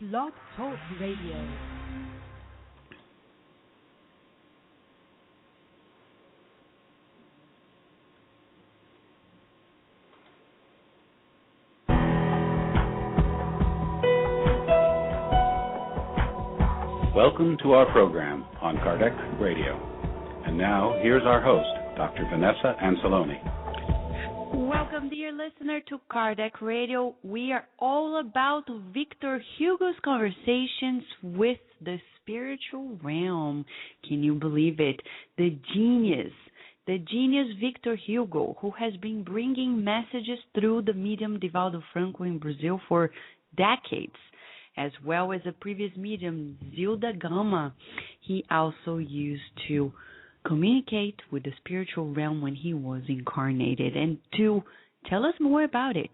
Blog Talk Radio. Welcome to our program on Kardec Radio. And now, here's our host, Dr. Vanessa Anceloni. Welcome, dear listener, to Kardec Radio. We are all about Victor Hugo's conversations with the spiritual realm. Can you believe it? The genius Victor Hugo, who has been bringing messages through the medium Divaldo Franco in Brazil for decades, as well as a previous medium, Zilda Gama. He also used to communicate with the spiritual realm when he was incarnated. And to tell us more about it,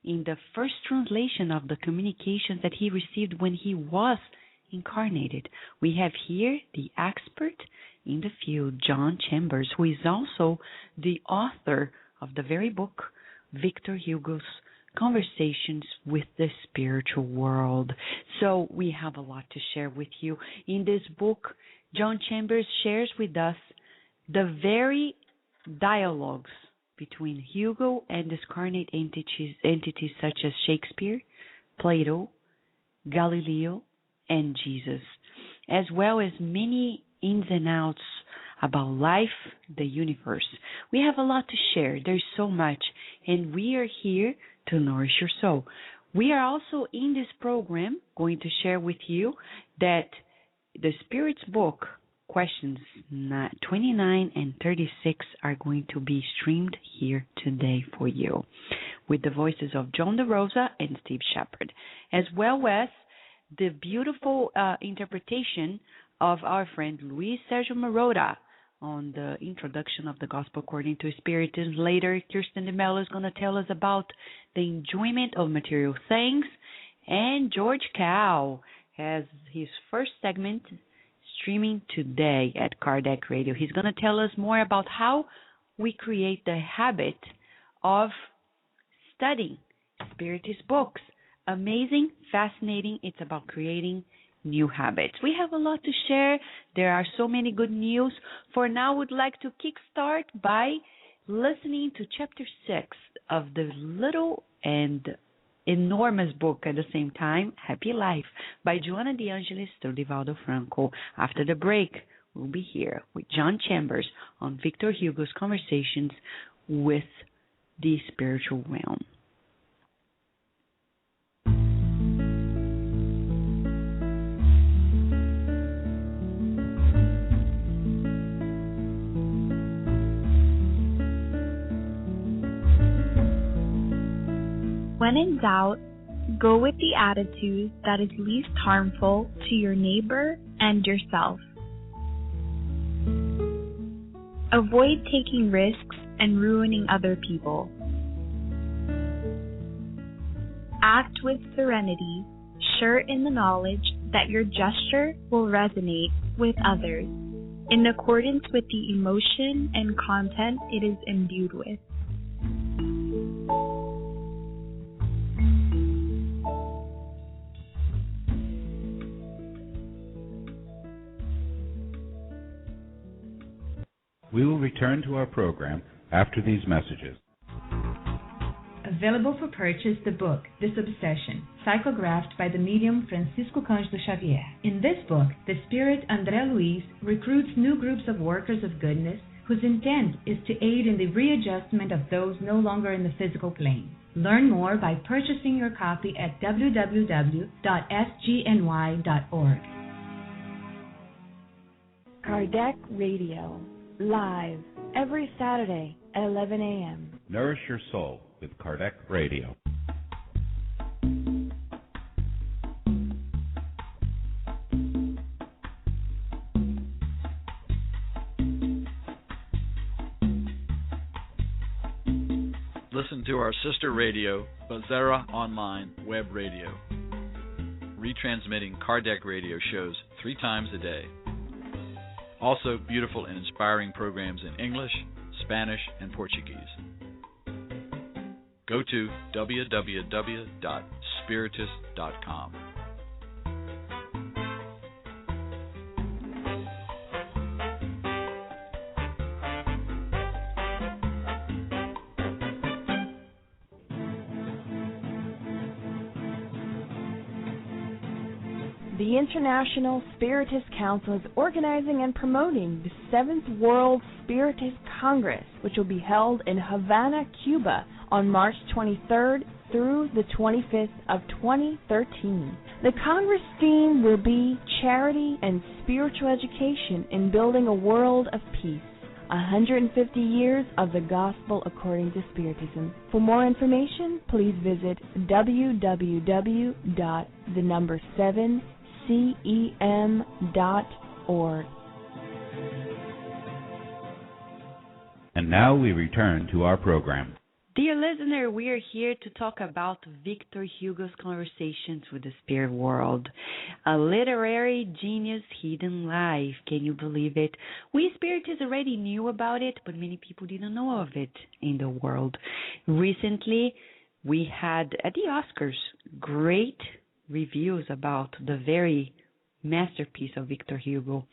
in the first translation of the communications that he received when he was incarnated, we have here the expert in the field, John Chambers, who is also the author of the very book, Victor Hugo's Conversations with the Spiritual World. So we have a lot to share with you. In this book, John Chambers shares with us the very dialogues between Hugo and discarnate entities such as Shakespeare, Plato, Galileo, and Jesus, as well as many ins and outs about life, the universe. We have a lot to share. There's so much, and we are here to nourish your soul. We are also in this program going to share with you that the Spirit's book, questions 29 and 36, are going to be streamed here today for you, with the voices of John DeRosa and Steve Shepard, as well as the beautiful interpretation of our friend Luis Sergio Maroda on the introduction of the Gospel According to Spiritism. Later, Kirsten de Mello is going to tell us about the enjoyment of material things. And George Cow has his first segment streaming today at Kardec Radio. He's going to tell us more about how we create the habit of studying Spiritist books. Amazing, fascinating. It's about creating new habits. We have a lot to share. There are so many good news. For now, we'd like to kickstart by listening to Chapter 6 of the little and enormous book at the same time, Happy Life, by Joana de Angelis through Divaldo Franco. After the break, we'll be here with John Chambers on Victor Hugo's Conversations with the Spiritual Realm. When in doubt, go with the attitude that is least harmful to your neighbor and yourself. Avoid taking risks and ruining other people. Act with serenity, sure in the knowledge that your gesture will resonate with others in accordance with the emotion and content it is imbued with. We will return to our program after these messages. Available for purchase, the book, This Obsession, psychographed by the medium Francisco Cândido Xavier. In this book, the spirit André Luiz recruits new groups of workers of goodness whose intent is to aid in the readjustment of those no longer in the physical plane. Learn more by purchasing your copy at www.sgny.org. Kardec Radio. Live every Saturday at 11 a.m. Nourish your soul with Kardec Radio. Listen to our sister radio, Bazera Online Web Radio, retransmitting Kardec Radio shows 3 times a day. Also, beautiful and inspiring programs in English, Spanish, and Portuguese. Go to www.spiritist.com. The International Spiritist Council is organizing and promoting the 7th World Spiritist Congress, which will be held in Havana, Cuba on March 23rd through the 25th of 2013. The Congress theme will be Charity and Spiritual Education in Building a World of Peace. 150 years of the Gospel according to Spiritism. For more information, please visit www.7cem.org. And now we return to our program. Dear listener, we are here to talk about Victor Hugo's Conversations with the Spirit World, a literary genius hidden life. Can you believe it? We Spiritists already knew about it, but many people didn't know of it in the world. Recently, we had at the Oscars great reviews about the very masterpiece of Victor Hugo,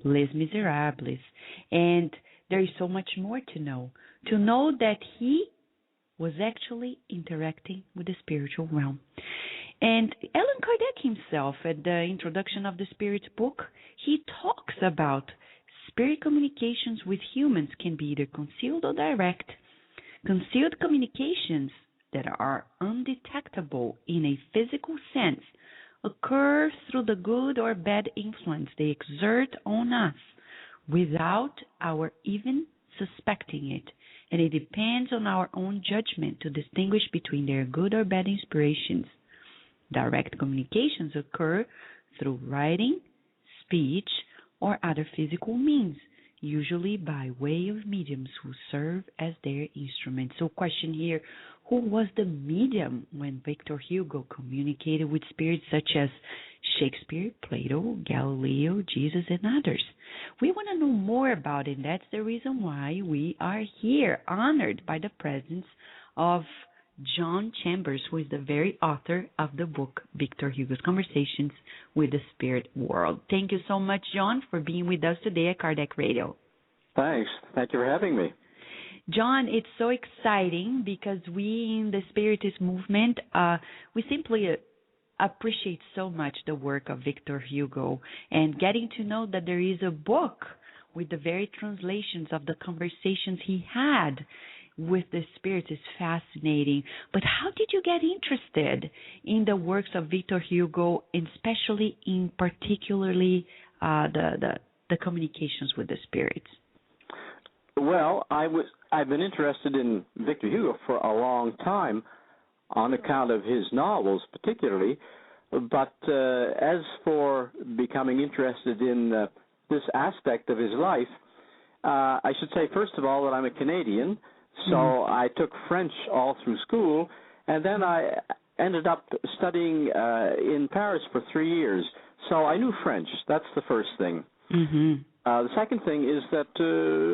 Les Miserables, and there is so much more to know. To know that he was actually interacting with the spiritual realm. And Allan Kardec himself, at the introduction of the Spirit's book, he talks about spirit communications with humans can be either concealed or direct. Concealed communications that are undetectable in a physical sense occur through the good or bad influence they exert on us without our even suspecting it. And it depends on our own judgment to distinguish between their good or bad inspirations. Direct communications occur through writing, speech, or other physical means, usually by way of mediums who serve as their instruments. So question here, who was the medium when Victor Hugo communicated with spirits such as Shakespeare, Plato, Galileo, Jesus, and others? We want to know more about it. That's the reason why we are here, honored by the presence of John Chambers, who is the very author of the book, Victor Hugo's Conversations with the Spirit World. Thank you so much, John, for being with us today at Kardec Radio. Thanks. Thank you for having me. John, it's so exciting because we in the Spiritist movement, we simply appreciate so much the work of Victor Hugo, and getting to know that there is a book with the very translations of the conversations he had with the spirits is fascinating. But how did you get interested in the works of Victor Hugo, and especially in particularly the communications with the spirits? Well, I've been interested in Victor Hugo for a long time on account of his novels particularly, but as for becoming interested in this aspect of his life, I should say first of all that I'm a Canadian, so I took French all through school, and then I ended up studying in Paris for 3 years, so I knew French. That's the first thing. The second thing is that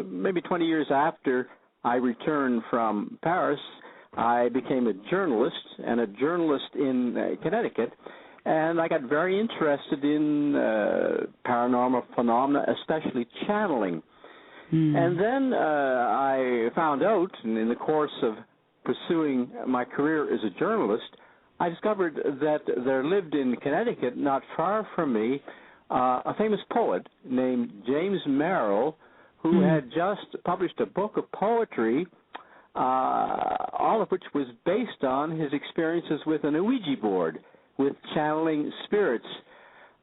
maybe 20 years after I returned from Paris, I became a journalist, and a journalist in Connecticut, and I got very interested in paranormal phenomena, especially channeling. And then I found out, in the course of pursuing my career as a journalist, I discovered that there lived in Connecticut, not far from me, a famous poet named James Merrill, who had just published a book of poetry, all of which was based on his experiences with an Ouija board, with channeling spirits.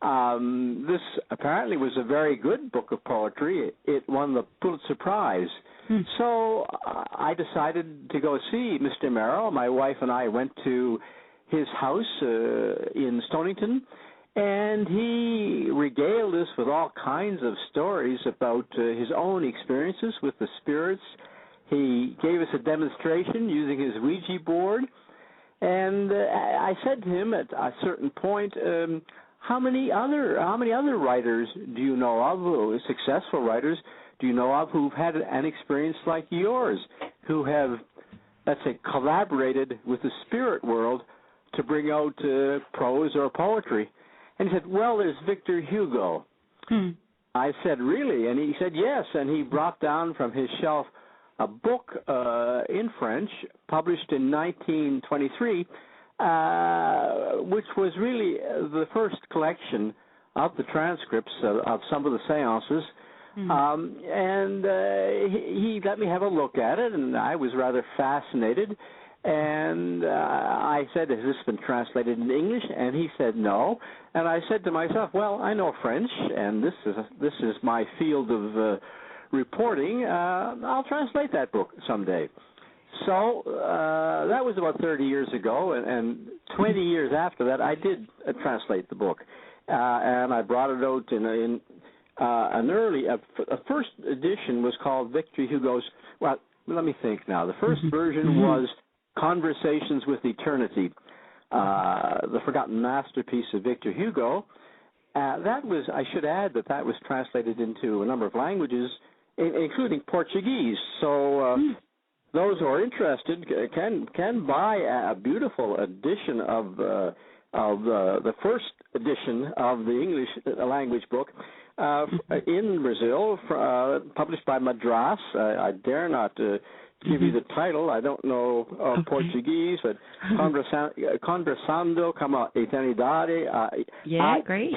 This apparently was a very good book of poetry. It won the Pulitzer Prize. So I decided to go see Mr. Merrill. My wife and I went to his house in Stonington, and he regaled us with all kinds of stories about his own experiences with the spirits. He gave us a demonstration using his Ouija board, and I said to him at a certain point, how many other writers do you know of, successful writers, do you know of who've had an experience like yours, who have, let's say, collaborated with the spirit world to bring out prose or poetry? And he said, well, there's Victor Hugo. I said, really? And he said, yes. And he brought down from his shelf a book in French, published in 1923, which was really the first collection of the transcripts of some of the seances. And he let me have a look at it, and I was rather fascinated. And I said, has this been translated in English? And he said no. And I said to myself, well, I know French, and this is my field of reporting. I'll translate that book someday. So that was about 30 years ago, and 20 years after that, I did translate the book. And I brought it out in a first edition was called Victor Hugo's, well, let me think now. The first version was Conversations with Eternity, the forgotten masterpiece of Victor Hugo. That was, I should add that was translated into a number of languages, including Portuguese. So those who are interested can buy a beautiful edition of the first edition of the English language book in Brazil, published by Madras. I dare not give you the title. I don't know Portuguese, but Conversando com a Eternidade. Great.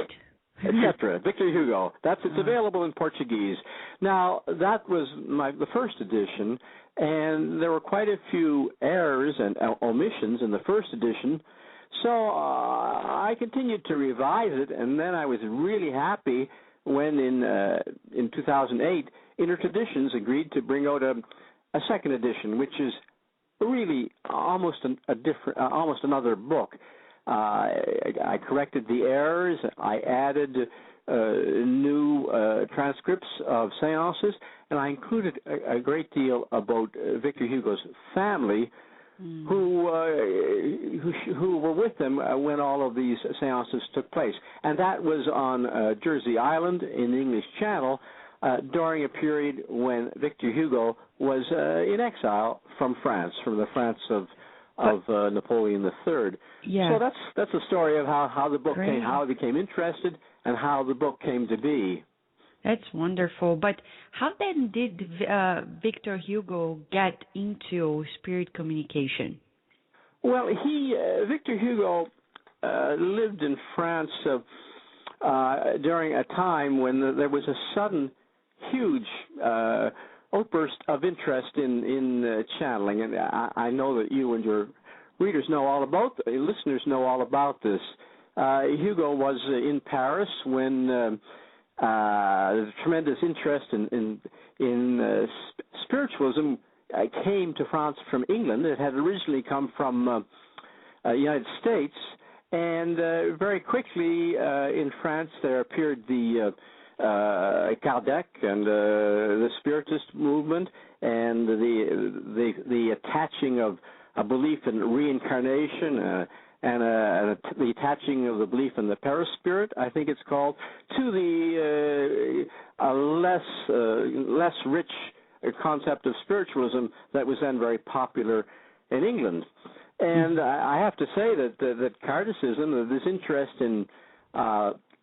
Etc. Victor Hugo. It's available in Portuguese. Now, that was the first edition, and there were quite a few errors and omissions in the first edition. So I continued to revise it, and then I was really happy when in 2008, Intertraditions agreed to bring out a second edition, which is really almost another book. I corrected the errors. I added new transcripts of seances, and I included a great deal about Victor Hugo's family, who were with him when all of these seances took place. And that was on Jersey Island in the English Channel during a period when Victor Hugo was in exile from France, from the France of Napoleon III. Yeah. So that's the story of how the book Great. came, how I became interested, and how the book came to be. That's wonderful. But how then did Victor Hugo get into spirit communication? Well, Victor Hugo lived in France during a time when there was a sudden, huge outburst of interest in channeling, and I know that you and your readers know all about, listeners know all about this. Hugo was in Paris when the tremendous interest in spiritualism came to France from England. It had originally come from the United States, and very quickly in France there appeared the Kardec and the Spiritist movement, and the attaching of a belief in reincarnation and the attaching of the belief in the perispirit, I think it's called, to the less rich concept of spiritualism that was then very popular in England. And I have to say that Kardecism, this interest in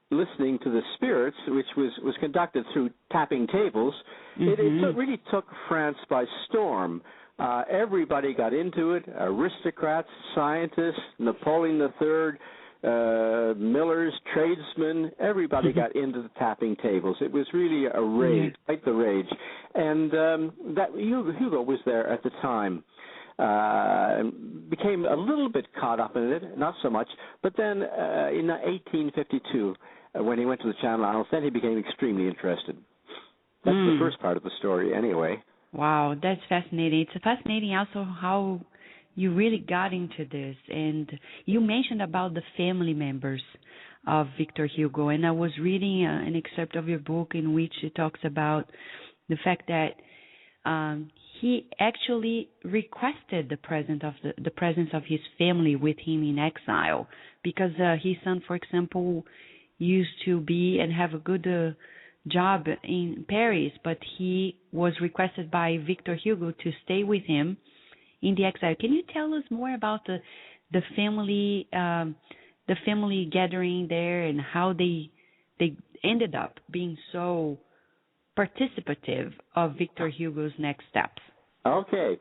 listening to the spirits, which was conducted through tapping tables, it really took France by storm. Everybody got into it, aristocrats, scientists, Napoleon III, millers, tradesmen, everybody got into the tapping tables. It was really a rage, quite the rage. And that Hugo was there at the time. Became a little bit caught up in it, not so much. But then in 1852, when he went to the Channel Islands, then he became extremely interested. That's the first part of the story, anyway. Wow, that's fascinating. It's fascinating also how you really got into this. And you mentioned about the family members of Victor Hugo, and I was reading an excerpt of your book in which it talks about the fact that he actually requested the presence of his family with him in exile, because his son, for example, used to be and have a good job in Paris, but he was requested by Victor Hugo to stay with him in the exile. Can you tell us more about the family gathering there and how they ended up being so participative of Victor Hugo's next steps? Okay.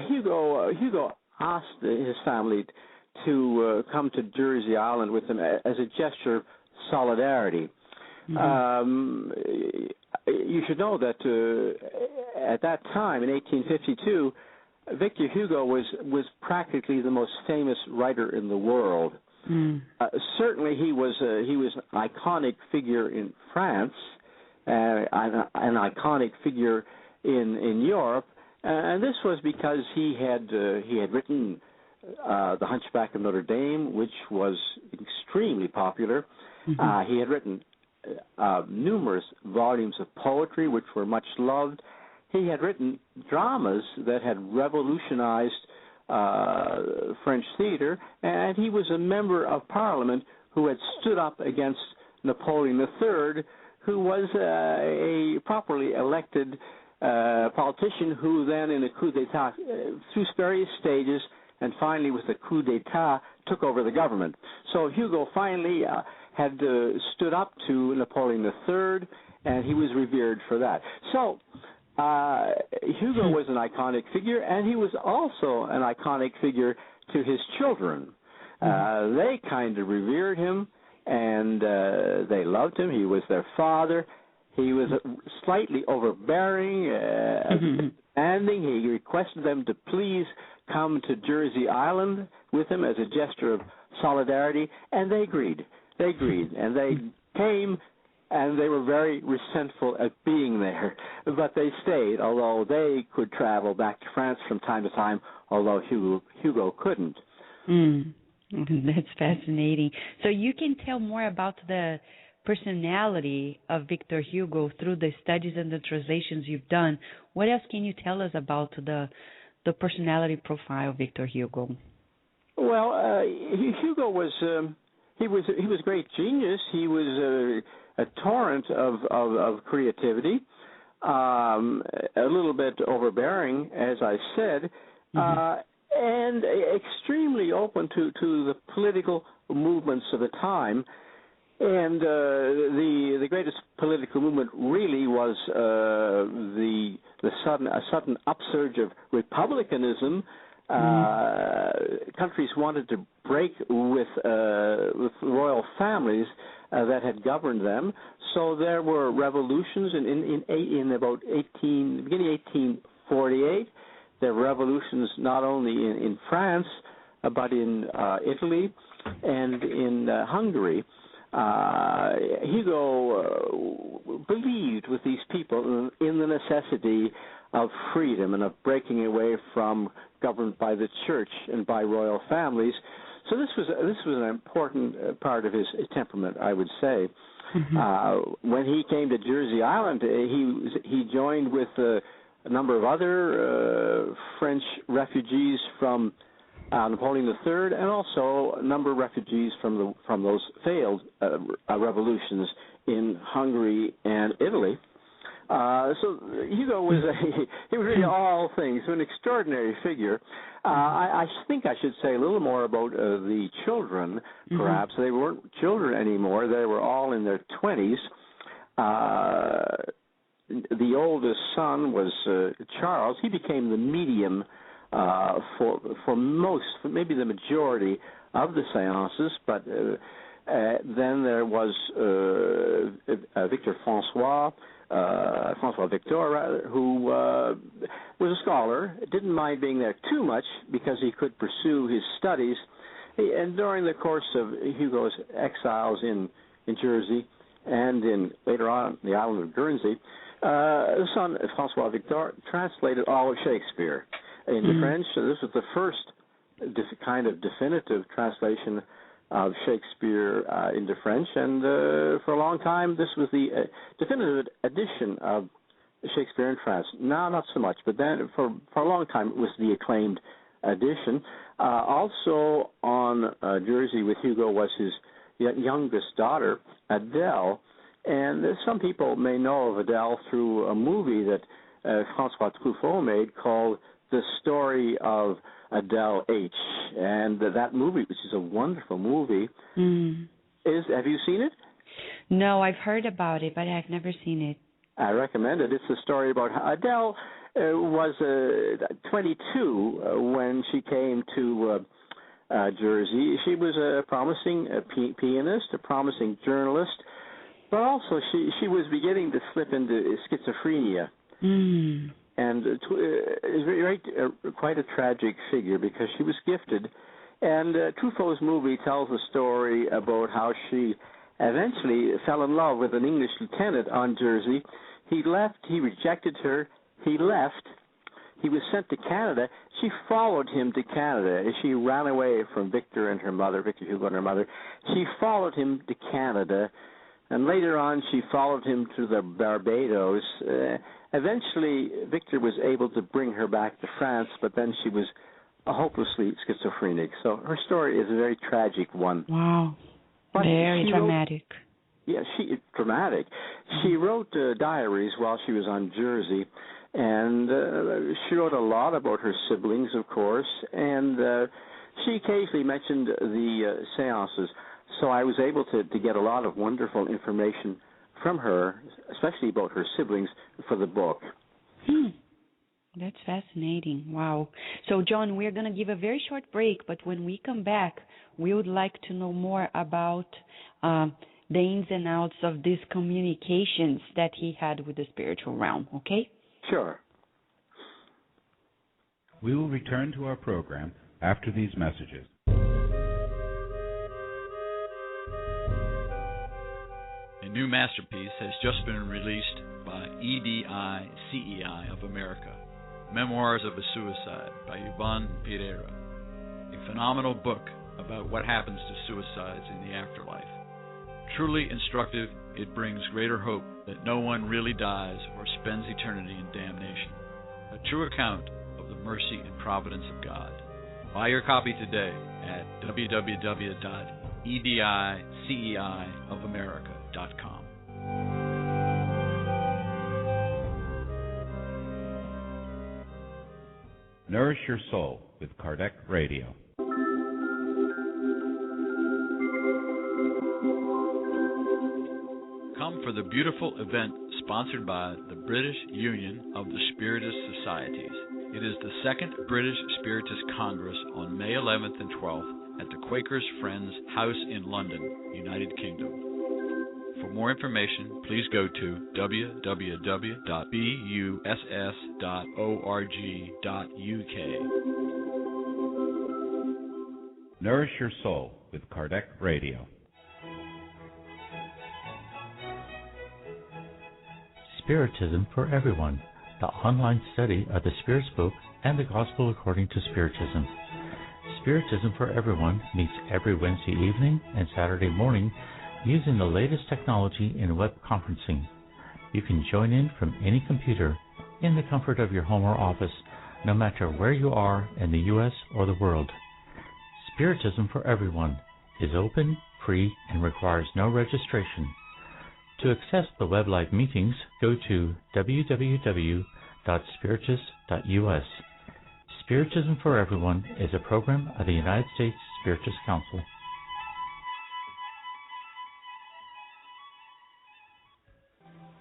Hugo asked his family to come to Jersey Island with him as a gesture of solidarity. Mm-hmm. You should know that at that time, in 1852, Victor Hugo was practically the most famous writer in the world. Mm. Certainly, he was an iconic figure in France, an iconic figure in Europe, and this was because he had written The Hunchback of Notre Dame, which was extremely popular. Mm-hmm. He had written numerous volumes of poetry, which were much loved. He had written dramas that had revolutionized French theater, and he was a member of Parliament who had stood up against Napoleon III, who was a properly elected politician who then, in a coup d'etat, through various stages, and finally with the coup d'etat, took over the government. So Hugo finally had stood up to Napoleon III, and he was revered for that. So Hugo was an iconic figure, and he was also an iconic figure to his children. They kind of revered him, and they loved him. He was their father. He was slightly overbearing, demanding. He requested them to please come to Jersey Island with him as a gesture of solidarity, and they agreed. And they came, and they were very resentful at being there, but they stayed, although they could travel back to France from time to time, although Hugo couldn't. That's fascinating. So you can tell more about the personality of Victor Hugo through the studies and the translations you've done. What else can you tell us about the personality profile of Victor Hugo? Well, Hugo was he was a great genius. He was a torrent of creativity, a little bit overbearing, as I said, and extremely open to the political movements of the time. And the greatest political movement really was a sudden upsurge of republicanism. Countries wanted to break with royal families that had governed them, so there were revolutions in about beginning 1848. There were revolutions not only in France but in Italy and in Hungary. Hugo believed with these people in the necessity of freedom and of breaking away from government by the church and by royal families. So this was an important part of his temperament, I would say. When he came to Jersey Island, he joined with a number of other French refugees from Napoleon III, and also a number of refugees from those failed revolutions in Hungary and Italy. So Hugo was he was really all things, an extraordinary figure. I think I should say a little more about the children. Perhaps they weren't children anymore; they were all in their 20s. The oldest son was Charles. He became the medium for most, maybe the majority of the seances, but then there was Victor Francois Victor, rather, who was a scholar, didn't mind being there too much because he could pursue his studies. And during the course of Hugo's exiles in Jersey and later on the island of Guernsey, his son Francois Victor translated all of Shakespeare into French. So this was the first kind of definitive translation of Shakespeare into French, and for a long time this was the definitive edition of Shakespeare in France. Now not so much, but then for a long time it was the acclaimed edition. Also on Jersey with Hugo was his youngest daughter, Adele, and some people may know of Adele through a movie that François Truffaut made called The Story of Adele H. And that movie, which is a wonderful movie, have you seen it? No, I've heard about it, but I've never seen it. I recommend it. It's a story about how Adele was 22 when she came to Jersey. She was a promising pianist, a promising journalist, but also she was beginning to slip into schizophrenia. Mm. And is quite a tragic figure because she was gifted. And Truffaut's movie tells a story about how she eventually fell in love with an English lieutenant on Jersey. He left. He rejected her. He left. He was sent to Canada. She followed him to Canada. She ran away from Victor and her mother, Victor Hugo and her mother. She followed him to Canada. And later on, she followed him to the Barbados. Eventually, Victor was able to bring her back to France, but then she was hopelessly schizophrenic. So her story is a very tragic one. Wow. But very dramatic. Dramatic. She wrote diaries while she was on Jersey, and she wrote a lot about her siblings, of course, and she occasionally mentioned the seances. So I was able to get a lot of wonderful information from her, especially about her siblings, for the book. That's fascinating. Wow. So, John, we're going to give a very short break, but when we come back, we would like to know more about the ins and outs of these communications that he had with the spiritual realm, okay? Sure. We will return to our program after these messages. A new masterpiece has just been released by EDI CEI of America, Memoirs of a Suicide by Yvonne Pereira, a phenomenal book about what happens to suicides in the afterlife. Truly instructive, it brings greater hope that no one really dies or spends eternity in damnation. A true account of the mercy and providence of God. Buy your copy today at www.ediceiofamerica.com. Nourish your soul with Kardec Radio. Come for the beautiful event sponsored by the British Union of the Spiritist Societies. It is the second British Spiritist Congress on May 11th and 12th at the Quakers Friends House in London, United Kingdom. For more information, please go to www.buss.org.uk. Nourish your soul with Kardec Radio. Spiritism for Everyone, the online study of the Spirit's Book and the Gospel according to Spiritism. Spiritism for Everyone meets every Wednesday evening and Saturday morning using the latest technology in web conferencing. You can join in from any computer in the comfort of your home or office, no matter where you are in the U.S. or the world. Spiritism for Everyone is open, free, and requires no registration. To access the web live meetings, go to www.spiritus.us. Spiritism for Everyone is a program of the United States Spiritist Council.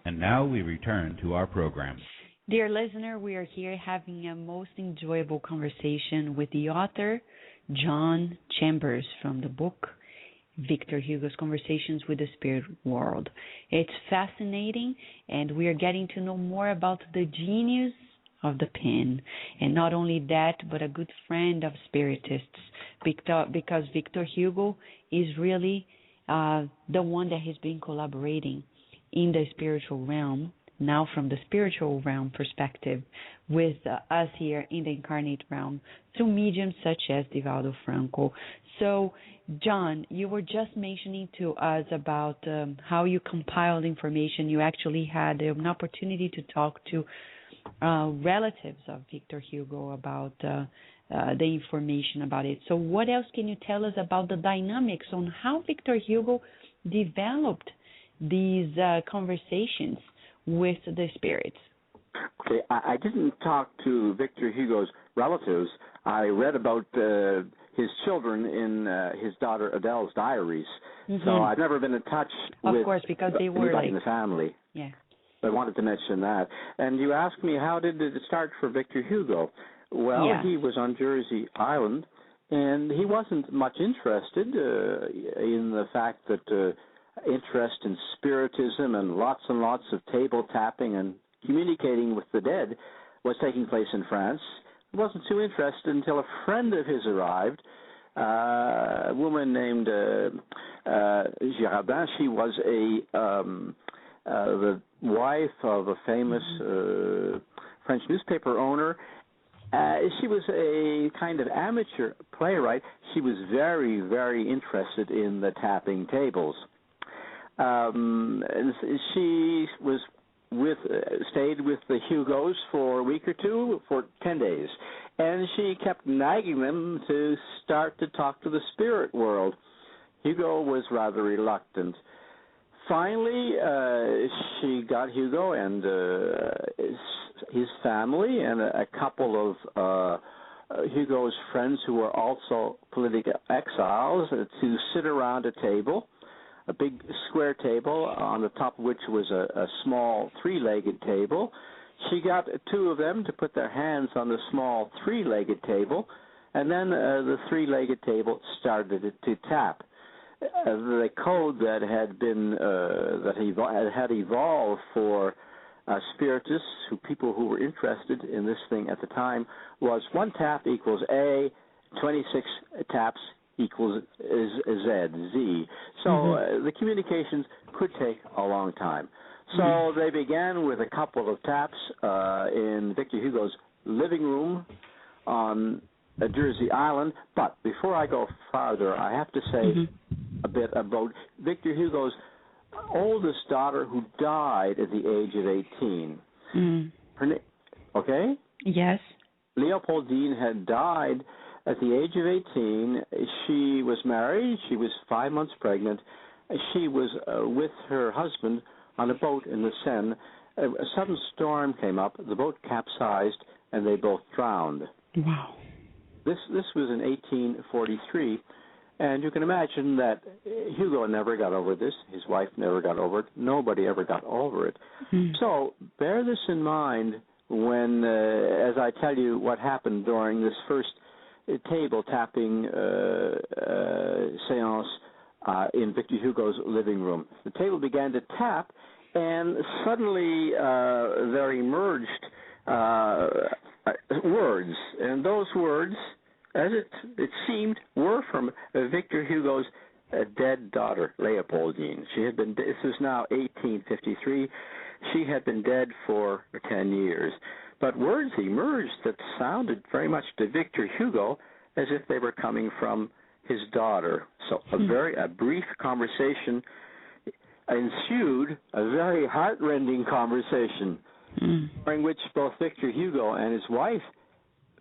And now we return to our program. Dear listener, we are here having a most enjoyable conversation with the author, John Chambers, from the book Victor Hugo's Conversations with the Spirit World. It's fascinating, and we are getting to know more about the genius of the pen. And not only that, but a good friend of Spiritists, because Victor Hugo is really the one that has been collaborating in the spiritual realm, now from the spiritual realm perspective, with us here in the incarnate realm through mediums such as Divaldo Franco. So, John, you were just mentioning to us about how you compiled information. You actually had an opportunity to talk to relatives of Victor Hugo about the information about it. So what else can you tell us about the dynamics on how Victor Hugo developed these conversations with the spirits? Okay, I didn't talk to Victor Hugo's relatives. I read about his children in his daughter Adele's diaries. Mm-hmm. So I've never been in touch with course, because they were anybody in the family. Yeah. I wanted to mention that. And you asked me, how did it start for Victor Hugo? Well, he was on Jersey Island, and he wasn't much interested in the fact that interest in spiritism and lots of table tapping and communicating with the dead was taking place in France. He wasn't too interested until a friend of his arrived, a woman named Girardin. She was the wife of a famous French newspaper owner. She was a kind of amateur playwright. She was very, very interested in the tapping tables. And she was stayed with the Hugo'S for a week or two, for 10 days. And she kept nagging them to start to talk to the spirit world. Hugo was rather reluctant. Finally, she got Hugo and his family and a couple of Hugo's friends who were also political exiles to sit around a table, a big square table on the top of which was a small three-legged table. She got two of them to put their hands on the small three-legged table, and then the three-legged table started to tap. The code that had been had evolved for spiritists, people who were interested in this thing at the time, was 1 tap equals A, 26 taps equals Z. So the communications could take a long time. So they began with a couple of taps in Victor Hugo's living room on Jersey Island. But before I go farther, I have to say a bit about Victor Hugo's oldest daughter, who died at the age of 18. Her name, okay? Yes. Leopoldine had died at the age of 18. She was married. She was 5 months pregnant. She was with her husband on a boat in the Seine. A sudden storm came up. The boat capsized, and they both drowned. Wow. This was in 1843. And you can imagine that Hugo never got over this. His wife never got over it. Nobody ever got over it. So bear this in mind when, as I tell you what happened during this first table tapping seance in Victor Hugo's living room. The table began to tap, and suddenly there emerged words, and those words, as it seemed, were from Victor Hugo's dead daughter, Leopoldine. She had been. This is now 1853. She had been dead for 10 years. But words emerged that sounded very much to Victor Hugo as if they were coming from his daughter. So a brief conversation ensued, a very heartrending conversation, during which both Victor Hugo and his wife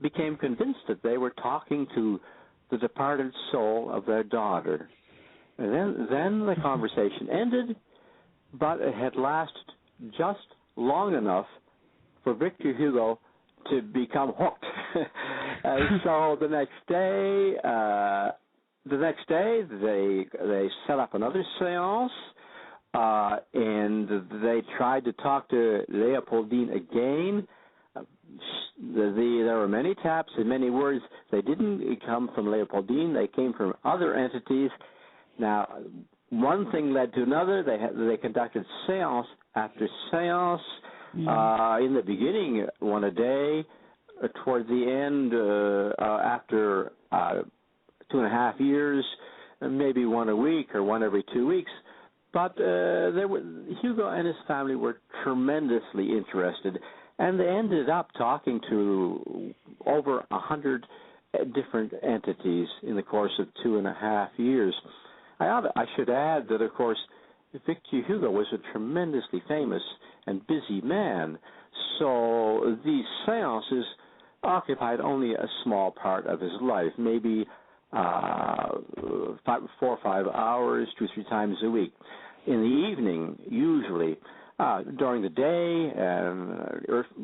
became convinced that they were talking to the departed soul of their daughter. And then the conversation ended, but it had lasted just long enough for Victor Hugo to become hooked. So the next day they set up another seance, and they tried to talk to Leopoldine again. There were many taps and many words. They didn't come from Leopoldine. They came from other entities. Now, one thing led to another. They conducted seance after seance. In the beginning, one a day. Toward the end, after 2.5 years, maybe one a week or one every 2 weeks. But Hugo and his family were tremendously interested, and they ended up talking to over 100 different entities in the course of 2.5 years. I should add that, of course, Victor Hugo was a tremendously famous and busy man, so these seances occupied only a small part of his life, maybe 4 or 5 hours, 2 or 3 times a week. In the evening, usually, during the day,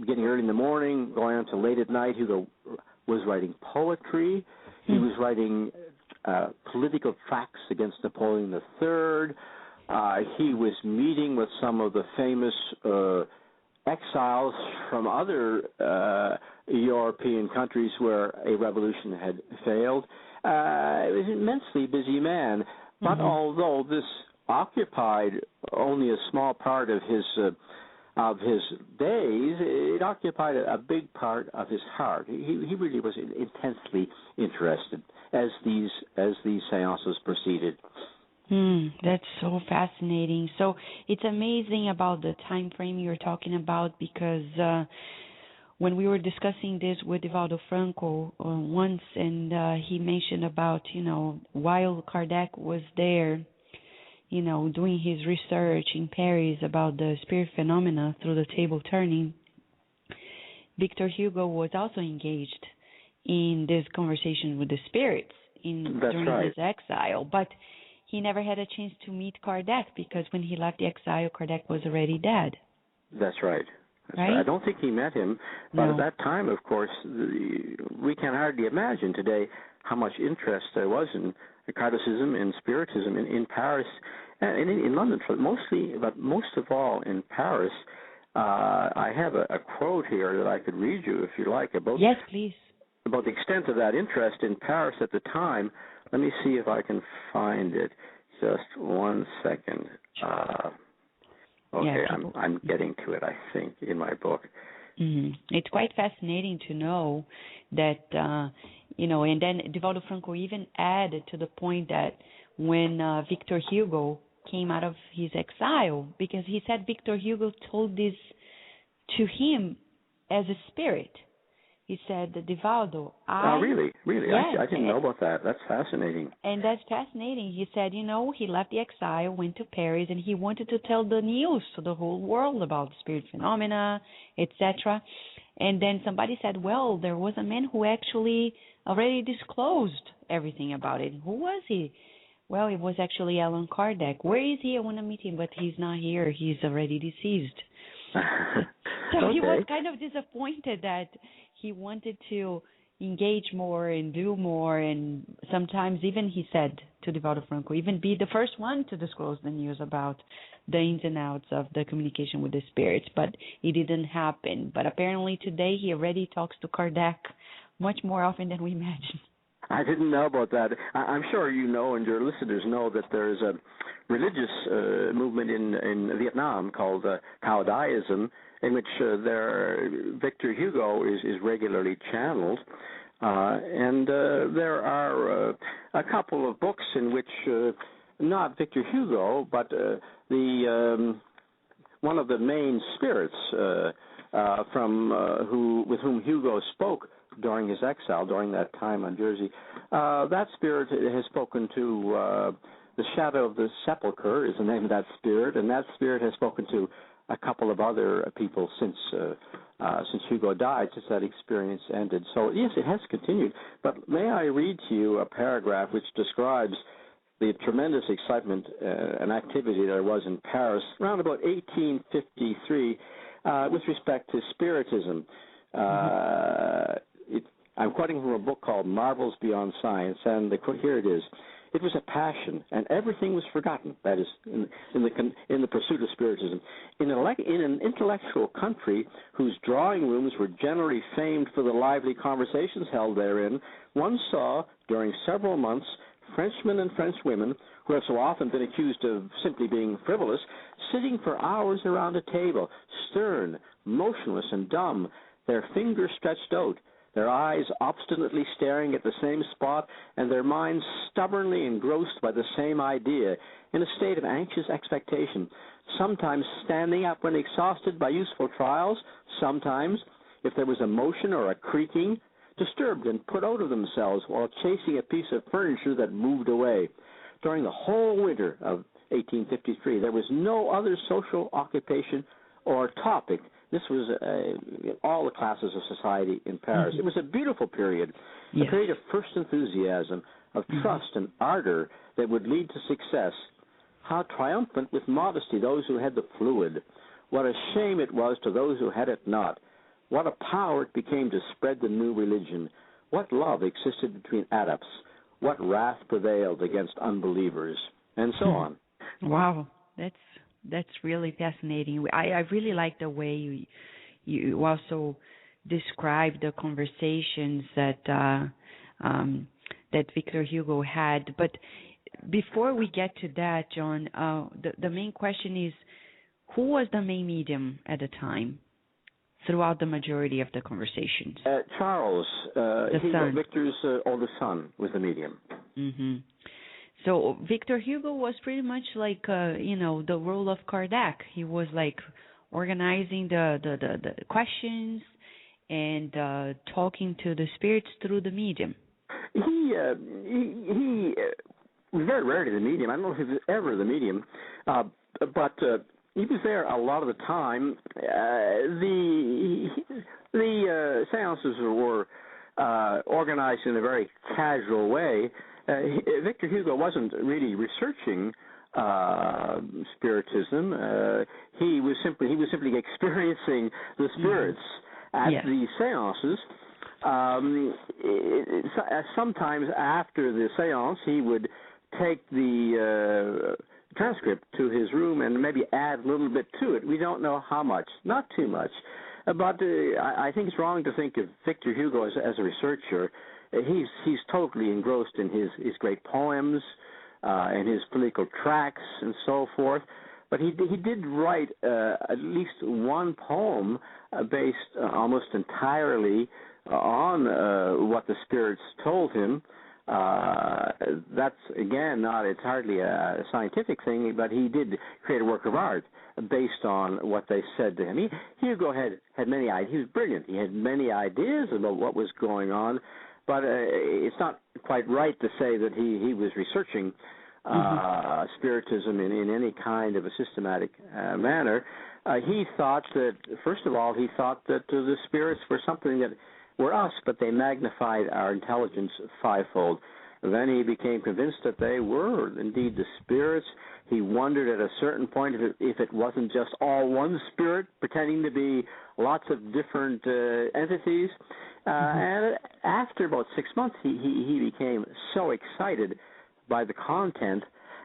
getting early in the morning, going on till late at night, Hugo was writing poetry. He was writing political tracts against Napoleon III. he was meeting with some of the famous exiles from other European countries where a revolution had failed. He was an immensely busy man, but although this occupied only a small part of his days, it occupied a big part of his heart. He really was intensely interested as these seances proceeded. That's so fascinating. So it's amazing about the time frame you're talking about, because when we were discussing this with Divaldo Franco once, and he mentioned about, while Kardec was there, doing his research in Paris about the spirit phenomena through the table turning, Victor Hugo was also engaged in this conversation with the spirits during his exile. But he never had a chance to meet Kardec, because when he left the exile, Kardec was already dead. That's right. I don't think he met him, but at that time, of course, we can hardly imagine today how much interest there was in Kardecitism and Spiritism in Paris and in London, but most of all in Paris. I have a quote here that I could read you if you like. Yes, please. About the extent of that interest in Paris at the time. Let me see if I can find it. Just 1 second. Okay, I'm getting to it, I think, in my book. It's quite fascinating to know that, and then Divaldo Franco even added to the point that when Victor Hugo came out of his exile, because he said Victor Hugo told this to him as a spirit. He said, Divaldo, really? Yes, I didn't know about that. That's fascinating. And that's fascinating. He said, he left the exile, went to Paris, and he wanted to tell the news to the whole world about spirit phenomena, etc. And then somebody said, well, there was a man who actually already disclosed everything about it. Who was he? Well, it was actually Allan Kardec. Where is he? I want to meet him, but he's not here. He's already deceased. So he was kind of disappointed that he wanted to engage more and do more, and sometimes even, he said to Divaldo Franco, even be the first one to disclose the news about the ins and outs of the communication with the spirits, but it didn't happen. But apparently today he already talks to Kardec much more often than we imagine. I didn't know about that. I'm sure you know, and your listeners know, that there's a religious movement in Vietnam called Cao Daism, in which Victor Hugo is regularly channeled. And there are a couple of books in which not Victor Hugo, but one of the main spirits with whom Hugo spoke during his exile, during that time on Jersey, that spirit has spoken to the Shadow of the Sepulchre is the name of that spirit, and that spirit has spoken to a couple of other people since Hugo died, since that experience ended. So, yes, it has continued. But may I read to you a paragraph which describes the tremendous excitement and activity there was in Paris around about 1853 with respect to Spiritism. I'm quoting from a book called Marvels Beyond Science, and here it is. It was a passion, and everything was forgotten. That is, in the pursuit of Spiritism, in an intellectual country whose drawing rooms were generally famed for the lively conversations held therein. One saw during several months Frenchmen and Frenchwomen, who have so often been accused of simply being frivolous, sitting for hours around a table, stern, motionless, and dumb, their fingers stretched out, their eyes obstinately staring at the same spot, and their minds stubbornly engrossed by the same idea, in a state of anxious expectation, sometimes standing up when exhausted by useful trials, sometimes, if there was a motion or a creaking, disturbed and put out of themselves while chasing a piece of furniture that moved away. During the whole winter of 1853, there was no other social occupation or topic. This was all the classes of society in Paris. It was a beautiful period, a period of first enthusiasm, of trust and ardor that would lead to success. How triumphant with modesty those who had the fluid. What a shame it was to those who had it not. What a power it became to spread the new religion. What love existed between adepts. What wrath prevailed against unbelievers. And so on. Wow. That's really fascinating. I really like the way you also describe the conversations that Victor Hugo had. But before we get to that, John, the main question is, who was the main medium at the time throughout the majority of the conversations? Charles, Victor's oldest son, was the medium. Mm-hmm. So Victor Hugo was pretty much like, the role of Kardec. He was like organizing the questions and talking to the spirits through the medium. He was very rarely the medium. I don't know if he was ever the medium, but he was there a lot of the time. The seances were organized in a very casual way. Victor Hugo wasn't really researching spiritism. He was simply experiencing the spirits at the seances. Sometimes after the seance, he would take the transcript to his room and maybe add a little bit to it. We don't know how much, not too much. But I think it's wrong to think of Victor Hugo as a researcher. He's totally engrossed in his great poems and his political tracts and so forth. But he did write at least one poem based almost entirely on what the spirits told him. That's, again, it's hardly a scientific thing, but he did create a work of art based on what they said to him. Hugo had many ideas. He was brilliant. He had many ideas about what was going on, but it's not quite right to say that he was researching spiritism in any kind of a systematic manner. He thought that, first of all, the spirits were something that were us, but they magnified our intelligence fivefold. Then he became convinced that they were indeed the spirits. He wondered at a certain point if it wasn't just all one spirit pretending to be lots of different entities. And after about 6 months, he became so excited by the content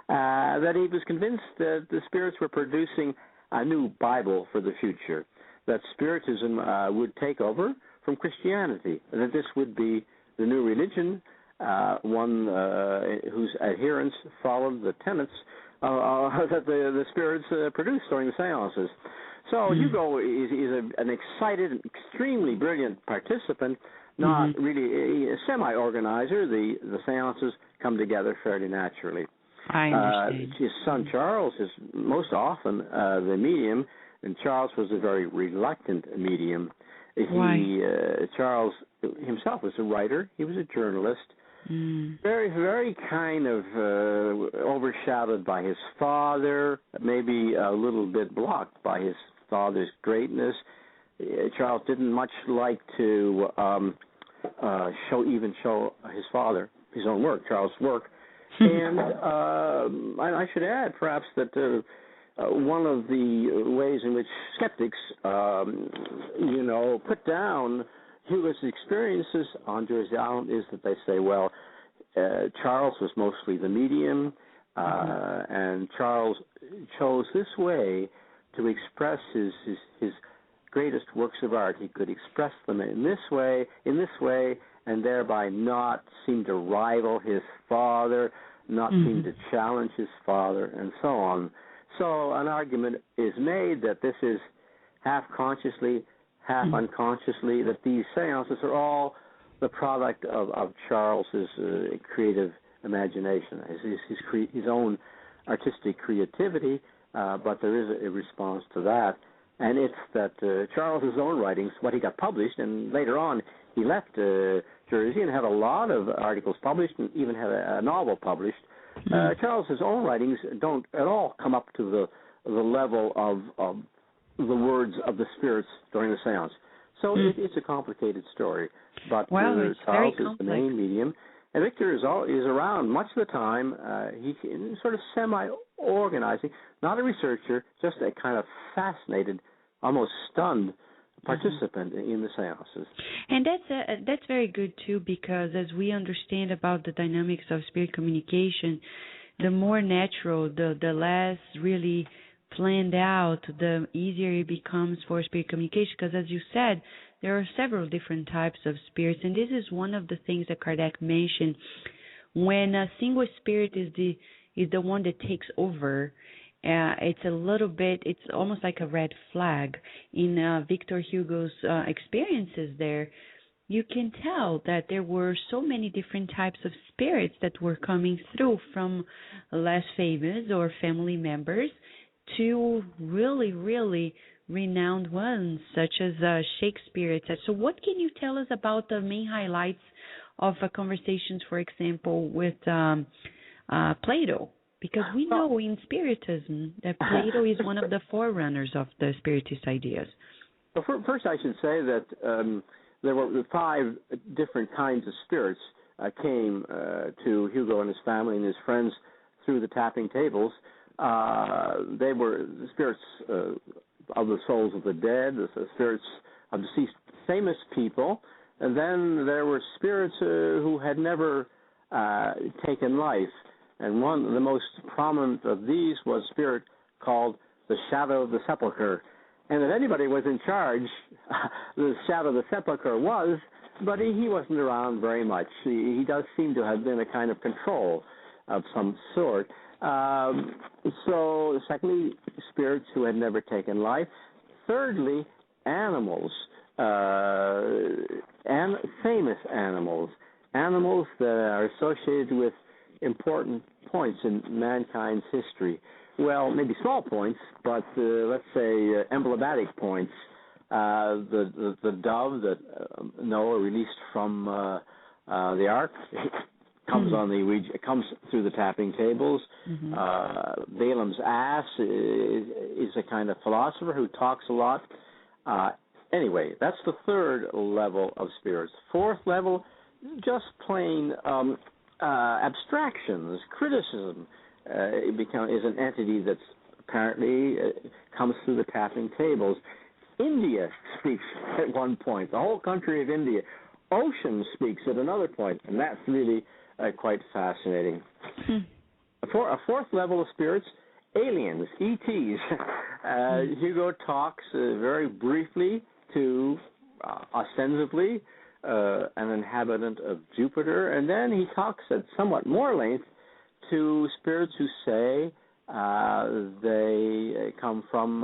that he was convinced that the spirits were producing a new Bible for the future, that Spiritism would take over from Christianity, and that this would be the new religion, one whose adherents followed the tenets that the spirits produced during the seances. So Hugo is an excited, extremely brilliant participant, not really a semi-organizer. The seances come together fairly naturally. I understand. His son Charles is most often the medium, and Charles was a very reluctant medium. Charles himself was a writer. He was a journalist. Very, very kind of overshadowed by his father, maybe a little bit blocked by his father's greatness. Charles didn't much like to show his father his own work, Charles' work. And I should add, perhaps, that one of the ways in which skeptics, put down Hugo's experiences on Jersey Island is that they say, well, Charles was mostly the medium, and Charles chose this way to express his greatest works of art. He could express them in this way, and thereby not seem to rival his father, not seem to challenge his father, and so on. So an argument is made that this is half consciously, half unconsciously, that these seances are all the product of Charles's creative imagination, his own artistic creativity, but there is a response to that. And it's that Charles's own writings, what he got published, and later on he left Jersey and had a lot of articles published and even had a novel published. Charles's own writings don't at all come up to the level of the words of the spirits during the seance. So it's a complicated story. But Charles is the main medium, and Victor is around much of the time. He's sort of semi-organizing, not a researcher, just a kind of fascinated, almost stunned participant in the seances. And that's very good too, because as we understand about the dynamics of spirit communication, the more natural, the less really planned out, the easier it becomes for spirit communication. Because as you said, there are several different types of spirits, and this is one of the things that Kardec mentioned. When a single spirit is the one that takes over, it's a little bit, it's almost like a red flag. In Victor Hugo's experiences there, you can tell that there were so many different types of spirits that were coming through, from less famous or family members to really, really renowned ones, such as Shakespeare, etc. So what can you tell us about the main highlights of conversations, for example, with Plato? Because we know in Spiritism that Plato is one of the forerunners of the Spiritist ideas. Well, first I should say that there were 5 different kinds of spirits came to Hugo and his family and his friends through the tapping tables. They were the spirits of the souls of the dead, the spirits of deceased famous people, and then there were spirits who had never taken life. And one of the most prominent of these was a spirit called the Shadow of the Sepulchre. And if anybody was in charge, the Shadow of the Sepulchre was, but he wasn't around very much. He does seem to have been a kind of control of some sort. So, secondly, spirits who had never taken life. Thirdly, animals, and famous animals that are associated with important points in mankind's history. Well, maybe small points, but let's say emblematic points. The dove that Noah released from the ark comes comes through the tapping tables. Balaam's ass is a kind of philosopher who talks a lot. Anyway, that's the third level of spirits. Fourth level, just plain abstractions, criticism. Is an entity that's apparently comes through the tapping tables. India speaks at one point, the whole country of India. Ocean speaks at another point, and that's really quite fascinating. A fourth level of spirits, aliens, ETs. Hugo talks very briefly to, ostensibly, an inhabitant of Jupiter, and then he talks at somewhat more length to spirits who say they come from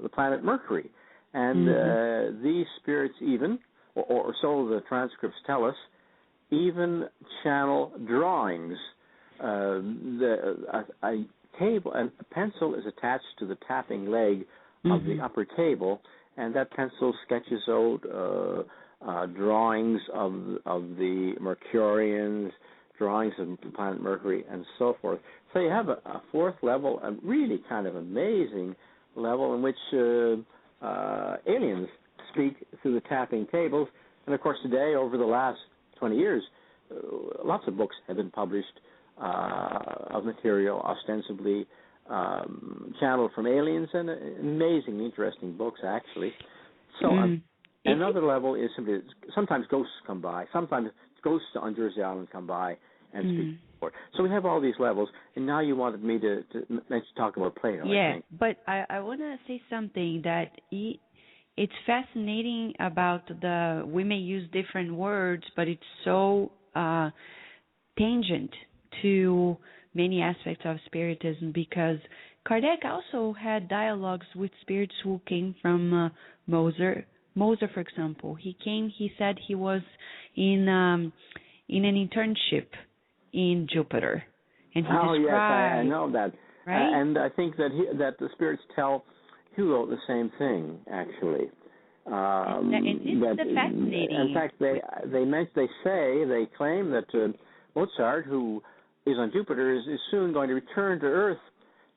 the planet Mercury. And these spirits even, or so the transcripts tell us, even channel drawings. A table, and a pencil is attached to the tapping leg of the upper table, and that pencil sketches out drawings of the Mercurians, drawings of the planet Mercury, and so forth. So you have a fourth level, a really kind of amazing level in which aliens speak through the tapping tables. And of course today, over the last 20 years, lots of books have been published of material ostensibly channeled from aliens, and amazing, interesting books actually. So another level is simply, sometimes ghosts come by, sometimes ghosts on Jersey Island come by and speak. So we have all these levels, and now you wanted me to talk about Plato. Yeah, I think. But I want to say something that it's fascinating about we may use different words, but it's so tangent to many aspects of Spiritism, because Kardec also had dialogues with spirits who came from Moser. Moser, for example, he said he was in an internship in Jupiter, and he described. Yes, I know that. Right? And I think that the spirits tell Hugo the same thing, actually. And this is fascinating. In fact, they claim that Mozart, who is on Jupiter, is soon going to return to Earth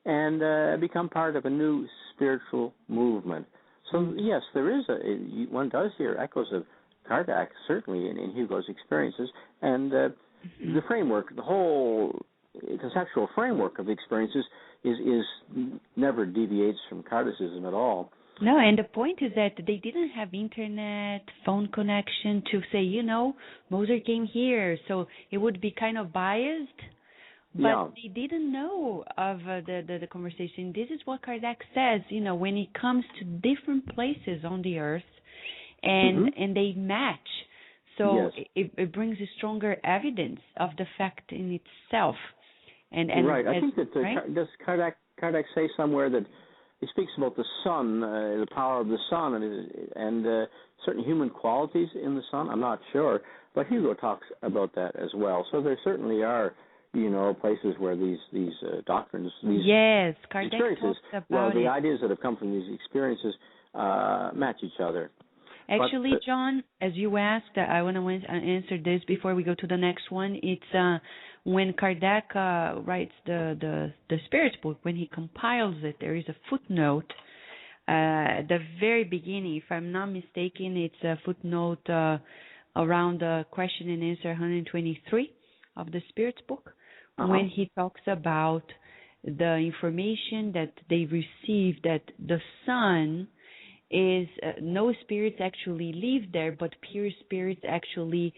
and become part of a new spiritual movement. So yes, there is one does hear echoes of Kardec, certainly in Hugo's experiences, and the framework, the whole conceptual framework of the experiences is never deviates from Kardecism at all. No, and the point is that they didn't have internet, phone connection to say, Mozart came here, so it would be kind of biased But they didn't know of the conversation. This is what Kardec says, when it comes to different places on the earth and they match. So it brings a stronger evidence of the fact in itself. And right. I think that does Kardec say somewhere that he speaks about the sun, the power of the sun, and certain human qualities in the sun? I'm not sure, but Hugo talks about that as well. So there certainly are, places where these doctrines, these Kardec experiences, talks about the ideas that have come from these experiences match each other. Actually, John, as you asked, I want to answer this before we go to the next one. It's when Kardec writes the Spirit's book, when he compiles it, there is a footnote at the very beginning. If I'm not mistaken, it's a footnote around question and answer 123 of the Spirit's book, when he talks about the information that they received that the sun is no spirits actually live there, but pure spirits actually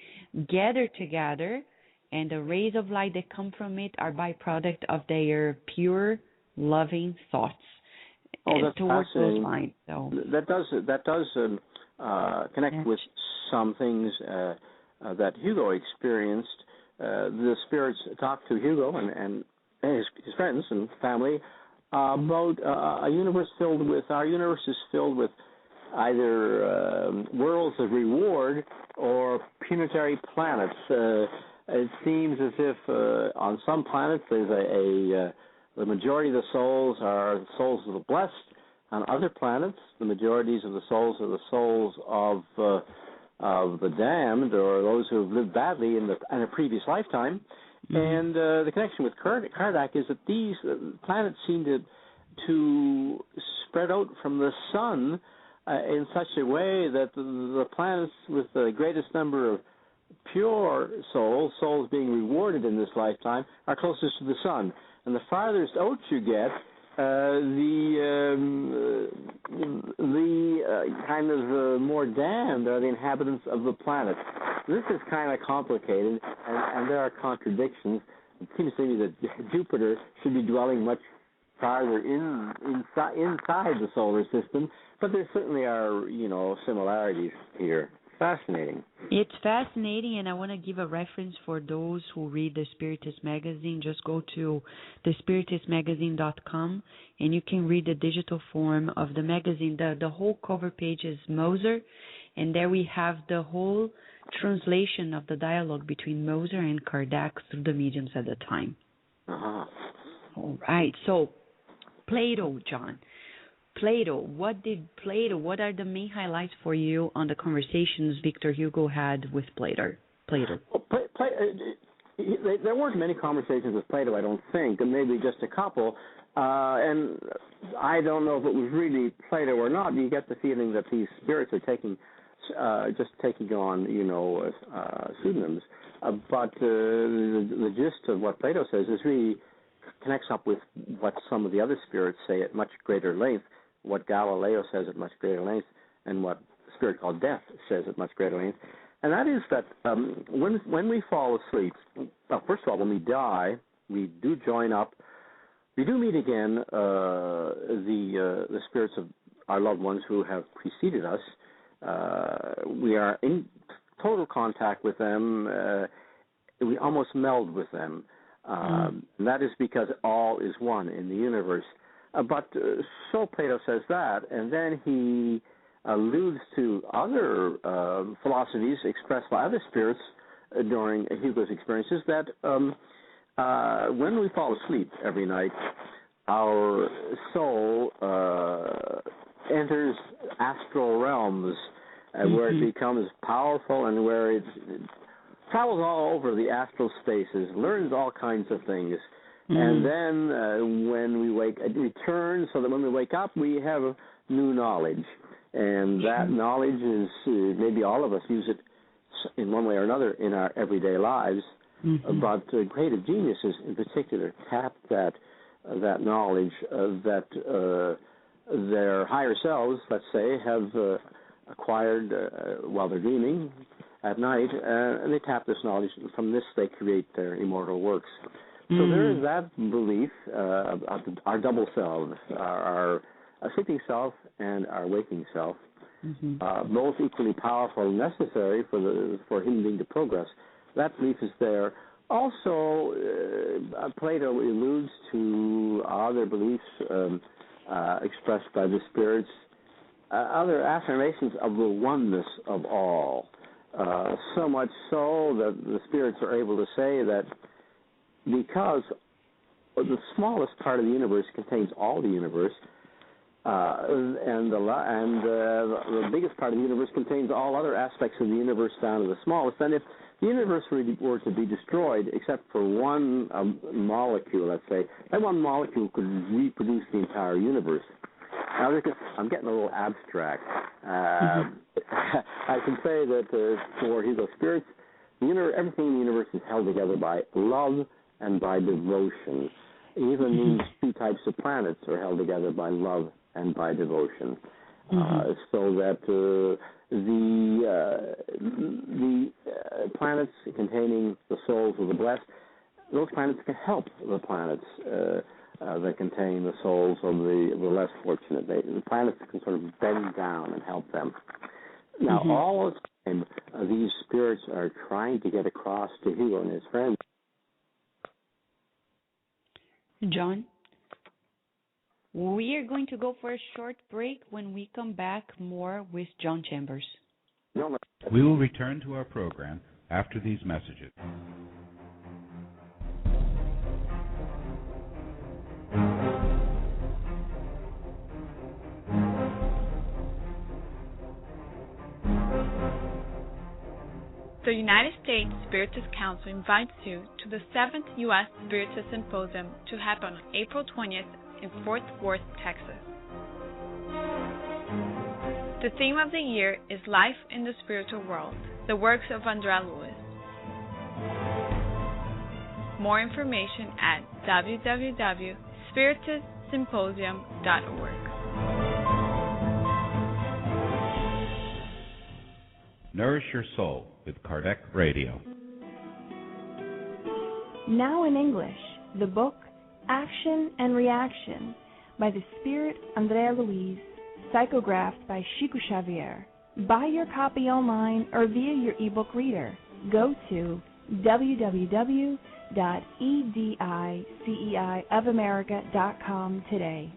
gather together, and the rays of light that come from it are byproduct of their pure, loving thoughts. That's towards fascinating. Those lines. So that does connect with some things that Hugo experienced. The spirits talked to Hugo and his friends and family about a universe filled with, our universe is filled with either worlds of reward or punitary planets. It seems as if on some planets there's the majority of the souls are the souls of the blessed. On other planets, the majorities of the souls are the souls of the damned, or those who have lived badly in a previous lifetime. And the connection with Kardec is that these planets seem to spread out from the sun in such a way that the planets with the greatest number of pure souls being rewarded in this lifetime, are closest to the sun. And the farthest out you get, kind of more damned are the inhabitants of the planet. This is kind of complicated, and there are contradictions. It seems to me that Jupiter should be dwelling much farther inside the solar system, but there certainly are, similarities here. Fascinating. It's fascinating, and I want to give a reference for those who read the Spiritist magazine. Just go to thespiritistmagazine.com, and you can read the digital form of the magazine. The whole cover page is Moser, and there we have the whole translation of the dialogue between Moser and Kardec through the mediums at the time. All right, so Plato, John. What are the main highlights for you on the conversations Victor Hugo had with Plato? Well, there weren't many conversations with Plato, I don't think, and maybe just a couple. And I don't know if it was really Plato or not. You get the feeling that these spirits are taking on, pseudonyms. But the gist of what Plato says is really connects up with what some of the other spirits say at much greater length, what Galileo says at much greater length, and what a spirit called Death says at much greater length. And that is that when we fall asleep, first of all, when we die, we do join up. We do meet again the spirits of our loved ones who have preceded us. We are in total contact with them. We almost meld with them. And that is because all is one in the universe. But so Plato says that, and then he alludes to other philosophies expressed by other spirits during Hugo's experiences, that when we fall asleep every night, our soul enters astral realms where it becomes powerful and where it travels all over the astral spaces, learns all kinds of things. And then when we it returns so that when we wake up, we have new knowledge. And that knowledge is, maybe all of us use it in one way or another in our everyday lives. But creative geniuses in particular tap that knowledge that their higher selves, let's say, have acquired while they're dreaming at night, and they tap this knowledge. From this, they create their immortal works. So there is that belief of our double selves, our sleeping self and our waking self, both equally powerful and necessary for human being to progress. That belief is there. Also, Plato alludes to other beliefs expressed by the spirits, other affirmations of the oneness of all. So much so that the spirits are able to say that because the smallest part of the universe contains all the universe, and the biggest part of the universe contains all other aspects of the universe down to the smallest, then if the universe were to be destroyed except for one molecule, let's say, that one molecule could reproduce the entire universe. Now, I'm getting a little abstract. I can say that for Hugo's spirits, everything in the universe is held together by love and by devotion. Even these two types of planets are held together by love and by devotion. So that the planets containing the souls of the blessed, those planets can help the planets that contain the souls of the less fortunate. The planets can sort of bend down and help them. Now, all the time, these spirits are trying to get across to Hugo and his friends. John, we are going to go for a short break. When we come back, more with John Chambers. We will return to our program after these messages. The United States Spiritist Council invites you to the 7th U.S. Spiritist Symposium to happen on April 20th in Fort Worth, Texas. The theme of the year is Life in the Spiritual World, the works of Andrea Lewis. More information at www.spiritistsymposium.org. Nourish Your Soul with Kardec Radio. Now in English, the book Action and Reaction by the Spirit Andrea Louise, psychographed by Chico Xavier. Buy your copy online or via your ebook reader. Go to www.ediceiofamerica.com today.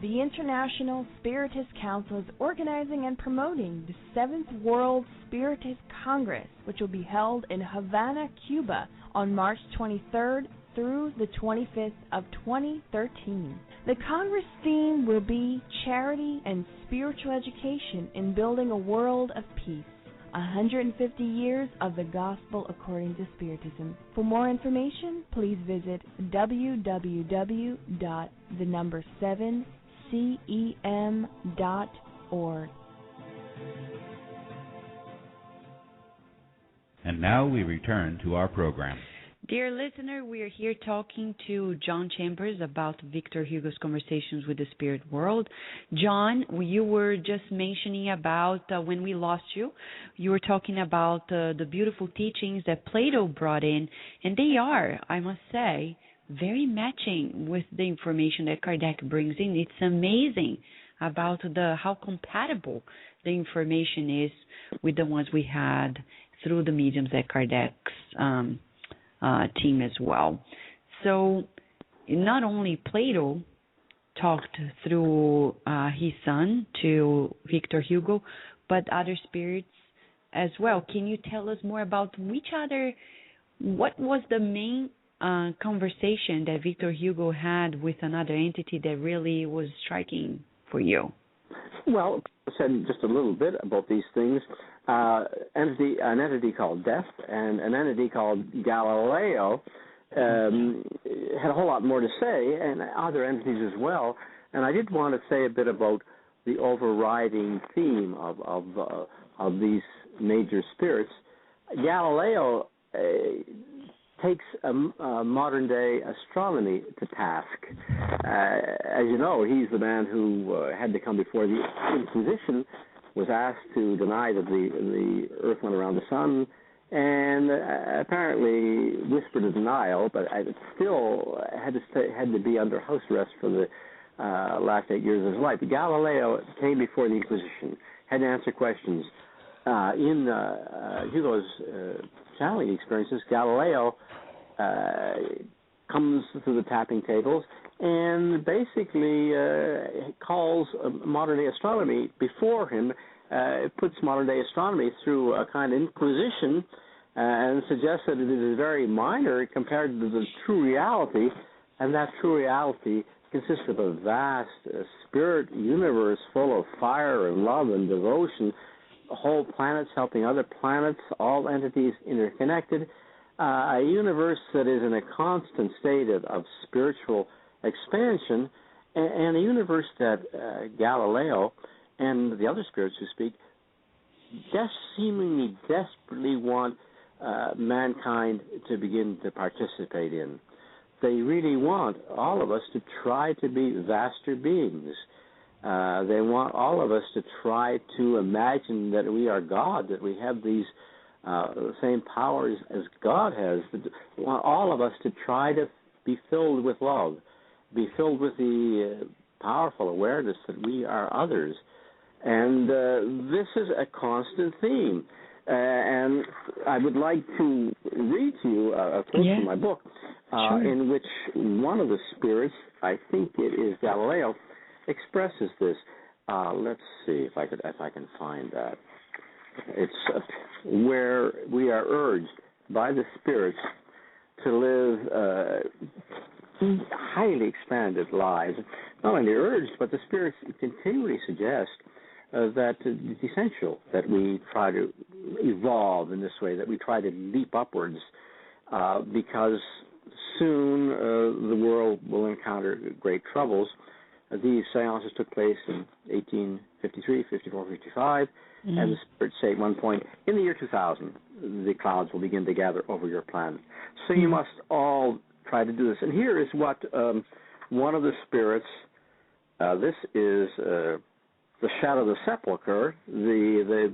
The International Spiritist Council is organizing and promoting the 7th World Spiritist Congress, which will be held in Havana, Cuba on March 23rd through the 25th of 2013. The Congress theme will be Charity and Spiritual Education in Building a World of Peace. 150 years of the Gospel according to Spiritism. For more information, please visit www.7cem.org. And now we return to our program. Dear listener, we are here talking to John Chambers about Victor Hugo's Conversations with the Spirit World. John, you were just mentioning about when we lost you, you were talking about the beautiful teachings that Plato brought in, and they are, I must say, very matching with the information that Kardec brings in. It's amazing about how compatible the information is with the ones we had through the mediums at Kardec's team as well. So not only Plato talked through his son to Victor Hugo, but other spirits as well. Can you tell us more about what was the main conversation that Victor Hugo had with another entity that really was striking for you? Well, I said just a little bit about these things. An entity called Death and an entity called Galileo had a whole lot more to say, and other entities as well. And I did want to say a bit about the overriding theme of these major spirits. Galileo takes modern-day astronomy to task. As you know, he's the man who had to come before the Inquisition was asked to deny that the Earth went around the sun, and apparently whispered a denial, but it still had to be under house arrest for the last 8 years of his life. Galileo came before the Inquisition, had to answer questions. In Hugo's channeling experiences, Galileo comes to the tapping tables and basically calls modern-day astronomy before him, puts modern-day astronomy through a kind of inquisition and suggests that it is very minor compared to the true reality, and that true reality consists of a vast spirit universe full of fire and love and devotion, whole planets helping other planets, all entities interconnected, a universe that is in a constant state of spiritual expansion, and a universe that Galileo and the other spirits who speak seemingly desperately want mankind to begin to participate in. They really want all of us to try to be vaster beings. They want all of us to try to imagine that we are God, that we have these same powers as God has. They want all of us to try to be filled with love, be filled with the powerful awareness that we are others. And this is a constant theme. And I would like to read to you a quote from my book, in which one of the spirits, I think it is Galileo, expresses this. Let's see if I can find that. It's where we are urged by the spirits to live highly expanded lives. Not only urged, but the spirits continually suggest that it's essential that we try to evolve in this way, that we try to leap upwards, because soon the world will encounter great troubles. These seances took place in 1853, 54, 55, and the spirits say at one point, in the year 2000, the clouds will begin to gather over your planet. So you must all try to do this. And here is what one of the spirits, this is the Shadow of the Sepulchre, the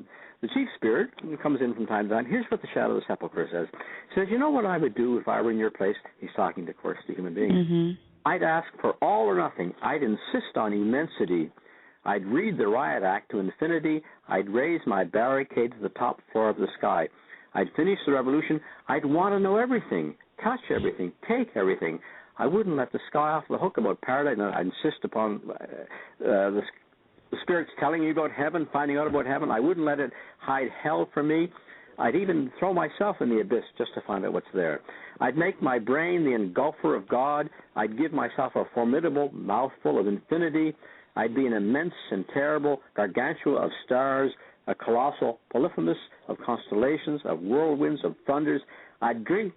chief spirit, who comes in from time to time. Here's what the Shadow of the Sepulchre says. He says, you know what I would do if I were in your place? He's talking, of course, to human beings. I'd ask for all or nothing. I'd insist on immensity. I'd read the riot act to infinity. I'd raise my barricade to the top floor of the sky. I'd finish the revolution. I'd want to know everything, touch everything, take everything. I wouldn't let the sky off the hook about paradise. I'd insist upon the spirits telling you about heaven, finding out about heaven. I wouldn't let it hide hell from me. I'd even throw myself in the abyss just to find out what's there. I'd make my brain the engulfer of God. I'd give myself a formidable mouthful of infinity. I'd be an immense and terrible gargantua of stars, a colossal Polyphemus of constellations, of whirlwinds, of thunders. I'd drink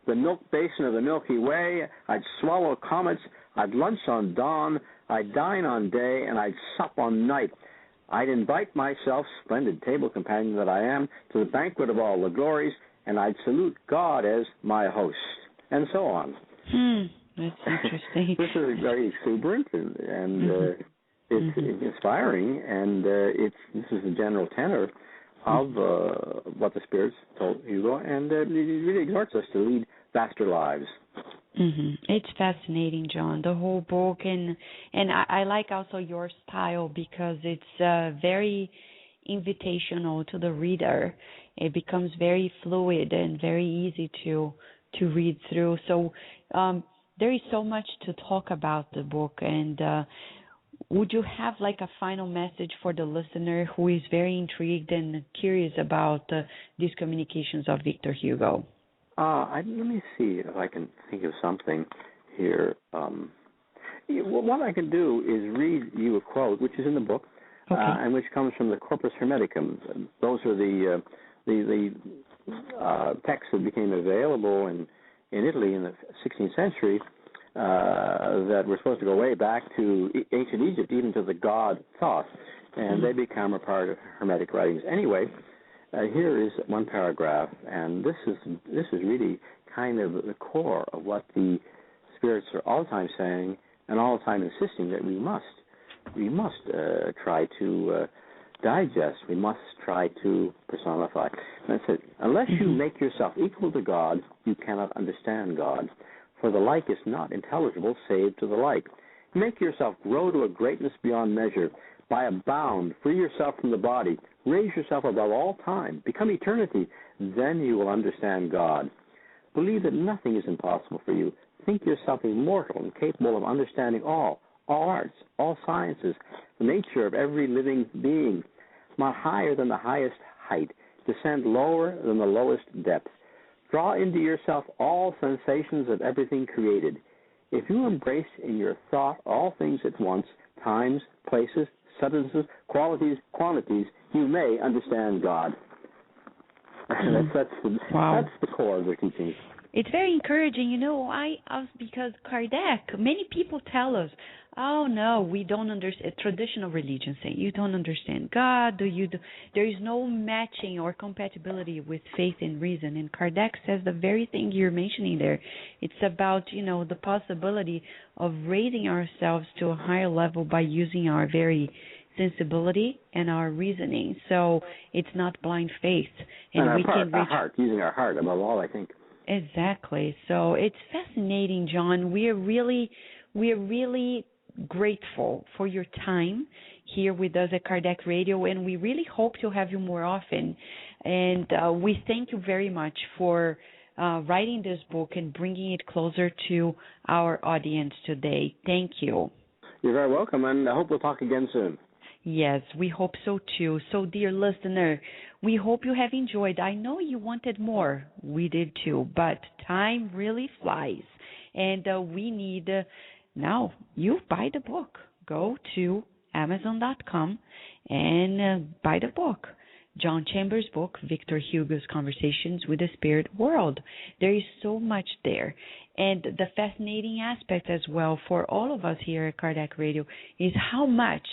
the milk basin of the Milky Way. I'd swallow comets. I'd lunch on dawn. I'd dine on day, and I'd sup on night. I'd invite myself, splendid table companion that I am, to the banquet of all the glories, and I'd salute God as my host, and so on. That's interesting. This is very exuberant, and it's inspiring, and this is the general tenor of what the spirits told Hugo, and it really exhorts us to lead vaster lives. It's fascinating, John, the whole book, and I like also your style because it's very invitational to the reader. It becomes very fluid and very easy to read through. So there is so much to talk about the book, and would you have like a final message for the listener who is very intrigued and curious about these communications of Victor Hugo? Let me see if I can think of something here. What I can do is read you a quote, which is in the book, and which comes from the Corpus Hermeticum. Those are the texts that became available in Italy in the 16th century that were supposed to go way back to ancient Egypt, even to the god Thoth, and they become a part of Hermetic writings. Anyway, here is one paragraph, and this is really kind of the core of what the spirits are all the time saying and all the time insisting that we must try to digest, we must try to personify. That's it. Unless you make yourself equal to God, you cannot understand God. For the like is not intelligible save to the like. Make yourself grow to a greatness beyond measure. By a bound, free yourself from the body. Raise yourself above all time. Become eternity. Then you will understand God. Believe that nothing is impossible for you. Think yourself immortal and capable of understanding all arts, all sciences, the nature of every living being. Mount higher than the highest height. Descend lower than the lowest depth. Draw into yourself all sensations of everything created. If you embrace in your thought all things at once, times, places, substances, qualities, quantities, you may understand God. That's the core of the teaching. It's very encouraging, because Kardec, many people tell us, oh no, we don't understand, traditional religion say, you don't understand God, there is no matching or compatibility with faith and reason. And Kardec says the very thing you're mentioning there. It's about, the possibility of raising ourselves to a higher level by using our very sensibility and our reasoning. So it's not blind faith. And we can reach using our heart above all, I think. Exactly. So it's fascinating, John. We are really grateful for your time here with us at Kardec Radio, and we really hope to have you more often. And we thank you very much for writing this book and bringing it closer to our audience today. Thank you. You're very welcome, and I hope we'll talk again soon. Yes, we hope so too. So, dear listener, we hope you have enjoyed. I know you wanted more. We did too, but time really flies. And we need, now, you buy the book. Go to Amazon.com and buy the book. John Chambers' book, Victor Hugo's Conversations with the Spirit World. There is so much there. And the fascinating aspect as well for all of us here at Kardec Radio is how much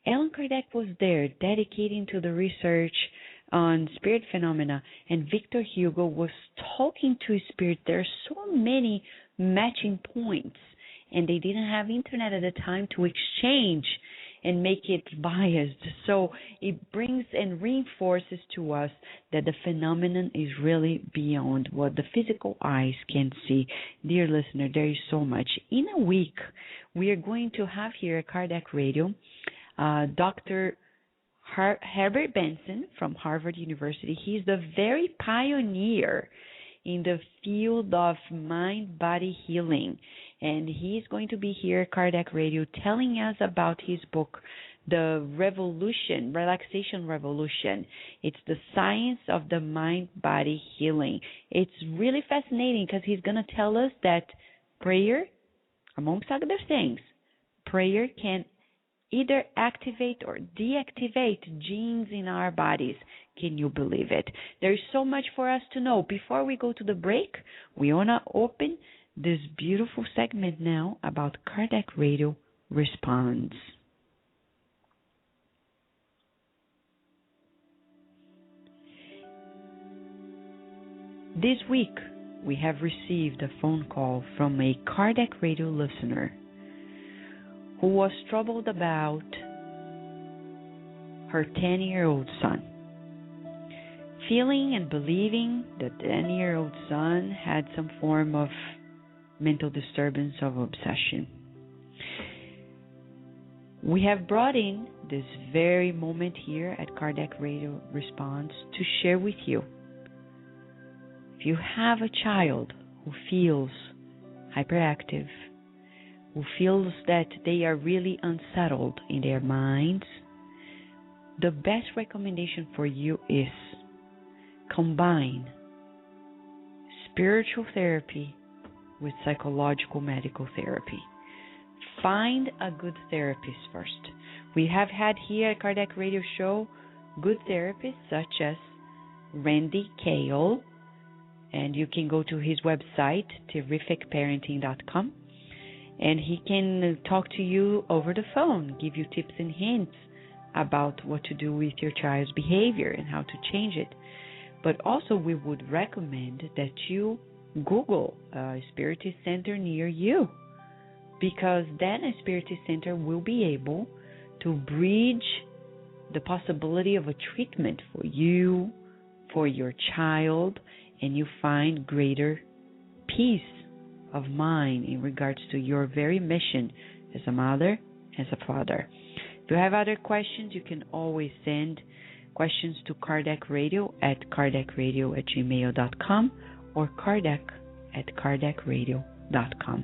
Allan Kardec was there dedicating to the research on spirit phenomena, and Victor Hugo was talking to spirit. There are so many matching points, and they didn't have internet at the time to exchange and make it biased. So it brings and reinforces to us that the phenomenon is really beyond what the physical eyes can see. Dear listener, there is so much. In a week, we are going to have here at Kardec Radio Dr. Herbert Benson from Harvard University. He's the very pioneer in the field of mind-body healing. And he's going to be here at Kardec Radio telling us about his book, The Revolution, Relaxation Revolution. It's the science of the mind-body healing. It's really fascinating because he's going to tell us that prayer, amongst other things, prayer can either activate or deactivate genes in our bodies. Can you believe it? There's so much for us to know. Before we go to the break, we want to open this beautiful segment now about Kardec Radio Responds. This week, we have received a phone call from a Kardec Radio listener who was troubled about her 10-year-old son, feeling and believing that the 10-year-old son had some form of mental disturbance of obsession. We have brought in this very moment here at Kardec Radio Response to share with you. If you have a child who feels hyperactive, who feels that they are really unsettled in their minds, the best recommendation for you is combine spiritual therapy with psychological medical therapy. Find a good therapist first. We have had here at Kardec Radio Show good therapists such as Randy Kale, and you can go to his website, terrificparenting.com, and he can talk to you over the phone, give you tips and hints about what to do with your child's behavior and how to change it. But also we would recommend that you Google a Spiritist Center near you, because then a Spiritist Center will be able to bridge the possibility of a treatment for you, for your child, and you find greater peace of mind in regards to your very mission as a mother, as a father. If you have other questions, you can always send questions to Kardec Radio at kardecradio@gmail.com or kardec@kardecradio.com.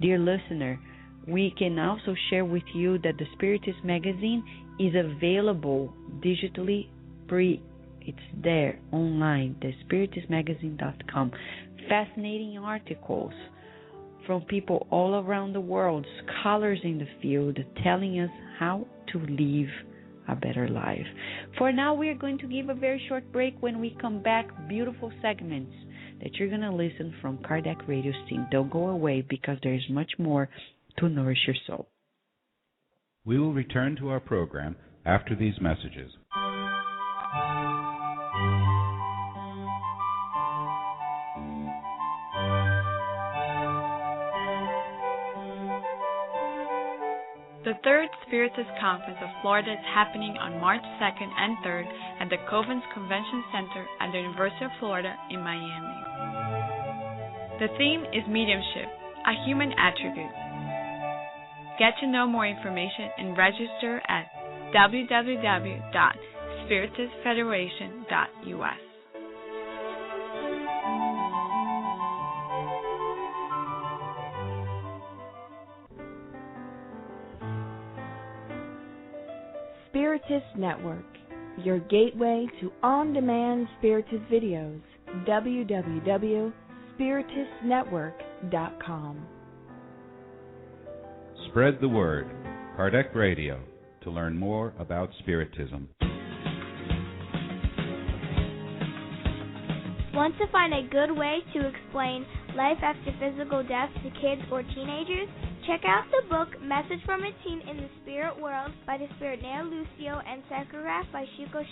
Dear listener, we can also share with you that the Spiritist magazine is available digitally free. It's there online, thespiritistmagazine.com. Fascinating articles from people all around the world, scholars in the field, telling us how to live a better life. For now, we are going to give a very short break. When we come back, beautiful segments that you're going to listen from Kardec Radio's team. Don't go away, because there is much more to nourish your soul. We will return to our program after these messages. The third Spiritist Conference of Florida is happening on March 2nd and 3rd at the Covens Convention Center at the University of Florida in Miami. The theme is mediumship, a human attribute. Get to know more information and register at www.spiritistfederation.us. Spiritist Network, your gateway to on-demand Spiritist videos. www.spiritistnetwork.com. Spread the word. Kardec Radio, to learn more about Spiritism. Want to find a good way to explain life after physical death to kids or teenagers? Check out the book Message from a Teen in the Spirit World by the Spirit Neo Lucio and psychographed by Hugo'S.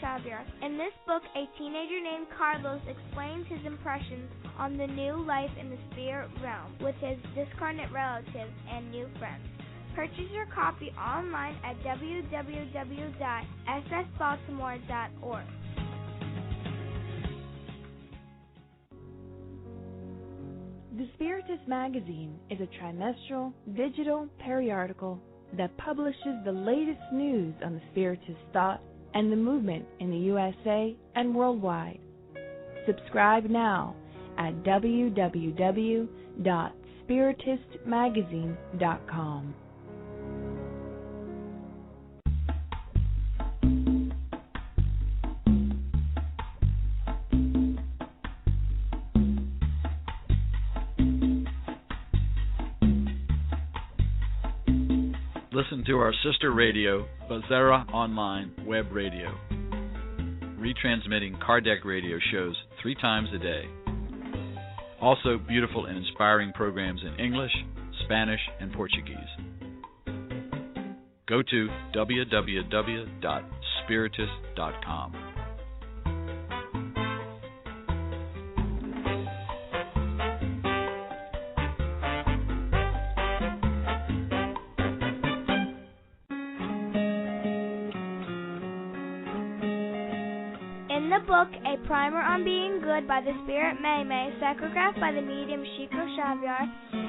In this book, a teenager named Carlos explains his impressions on the new life in the spirit realm with his discarnate relatives and new friends. Purchase your copy online at www.ssbaltimore.org. The Spiritist Magazine is a trimestral, digital periodical that publishes the latest news on the Spiritist thought and the movement in the USA and worldwide. Subscribe now at www.spiritistmagazine.com. Listen to our sister radio, Bazera Online Web Radio, retransmitting Kardec radio shows 3 times a day. Also, beautiful and inspiring programs in English, Spanish, and Portuguese. Go to www.spiritist.com. Book, A Primer on Being Good by the Spirit May May, psychographed by the medium Hugo'S,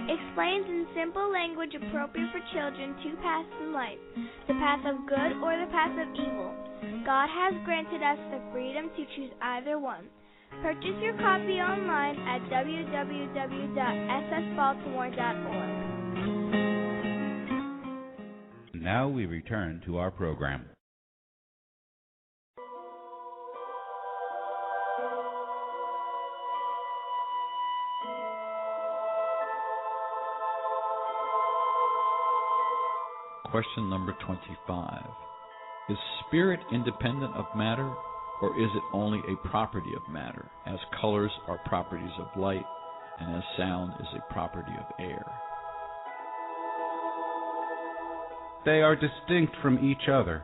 explains in simple language appropriate for children 2 paths in life, the path of good or the path of evil. God has granted us the freedom to choose either one. Purchase your copy online at www.ssbaltimore.org. Now we return to our program. Question number 25. Is spirit independent of matter, or is it only a property of matter, as colors are properties of light and as sound is a property of air? They are distinct from each other,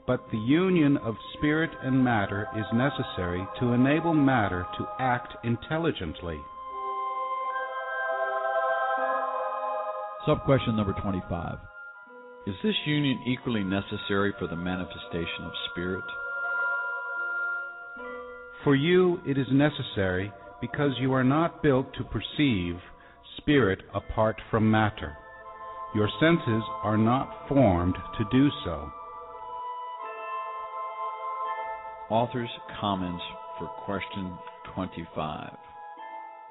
but the union of spirit and matter is necessary to enable matter to act intelligently. Sub-question number 25. Is this union equally necessary for the manifestation of spirit? For you it is necessary because you are not built to perceive spirit apart from matter. Your senses are not formed to do so. Author's comments for question 25.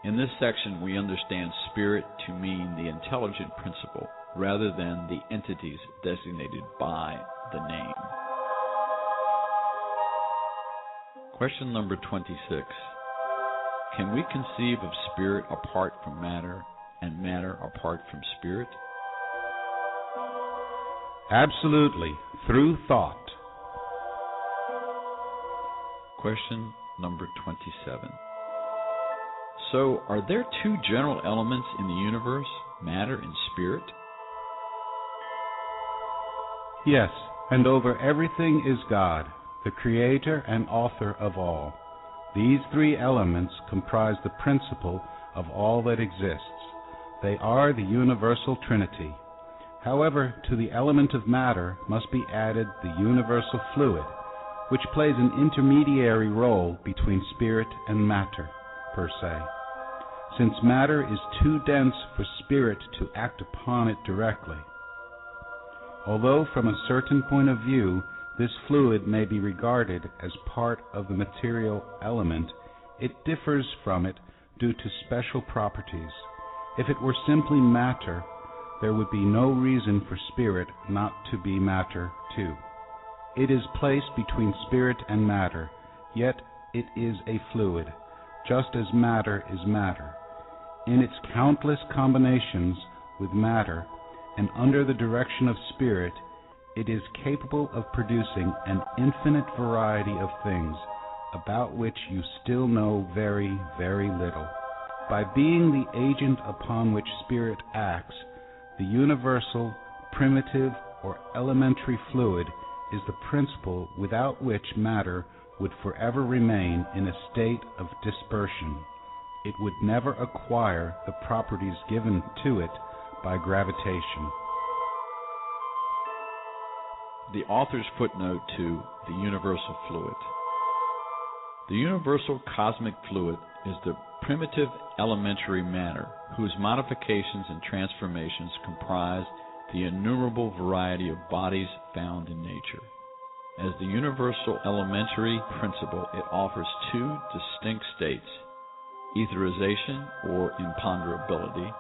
In this section, we understand spirit to mean the intelligent principle rather than the entities designated by the name. Question number 26. Can we conceive of spirit apart from matter and matter apart from spirit? Absolutely, through thought. Question number 27. So, are there two general elements in the universe, matter and spirit? Yes, and over everything is God, the creator and author of all. These three elements comprise the principle of all that exists. They are the universal Trinity. However, to the element of matter must be added the universal fluid, which plays an intermediary role between spirit and matter, per se. Since matter is too dense for spirit to act upon it directly. Although from a certain point of view, this fluid may be regarded as part of the material element, it differs from it due to special properties. If it were simply matter, there would be no reason for spirit not to be matter too. It is placed between spirit and matter, yet it is a fluid, just as matter is matter. In its countless combinations with matter and under the direction of spirit, it is capable of producing an infinite variety of things about which you still know very, very little. By being the agent upon which spirit acts, the universal, primitive, or elementary fluid is the principle without which matter would forever remain in a state of dispersion. It would never acquire the properties given to it by gravitation. The author's footnote to the universal fluid. The universal cosmic fluid is the primitive elementary matter whose modifications and transformations comprise the innumerable variety of bodies found in nature. As the universal elementary principle, it offers two distinct states, etherization or imponderability,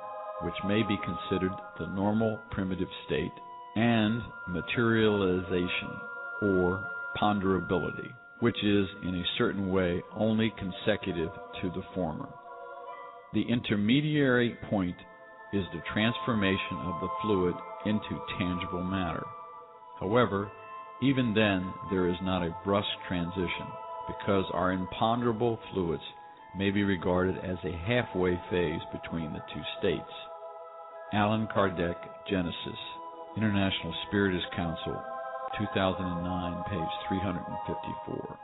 which may be considered the normal primitive state, and materialization or ponderability, which is in a certain way only consecutive to the former. The intermediary point is the transformation of the fluid into tangible matter. However, even then there is not a brusque transition, because our imponderable fluids may be regarded as a halfway phase between the two states. Allan Kardec, Genesis, International Spiritist Council, 2009, page 354.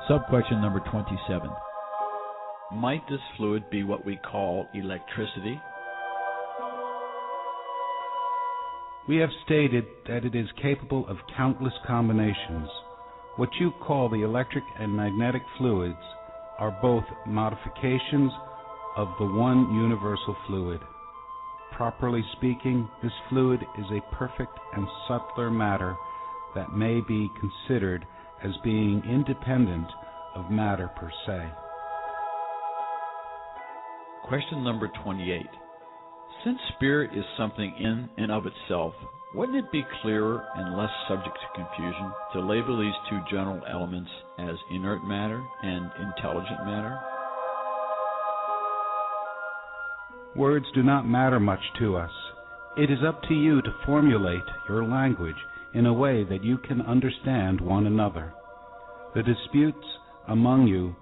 Subquestion number 27. Might this fluid be what we call electricity? We have stated that it is capable of countless combinations. What you call the electric and magnetic fluids are both modifications of the one universal fluid. Properly speaking, this fluid is a perfect and subtler matter that may be considered as being independent of matter per se. Question number 28. Since spirit is something in and of itself, wouldn't it be clearer and less subject to confusion to label these two general elements as inert matter and intelligent matter? Words do not matter much to us. It is up to you to formulate your language in a way that you can understand one another. The disputes among you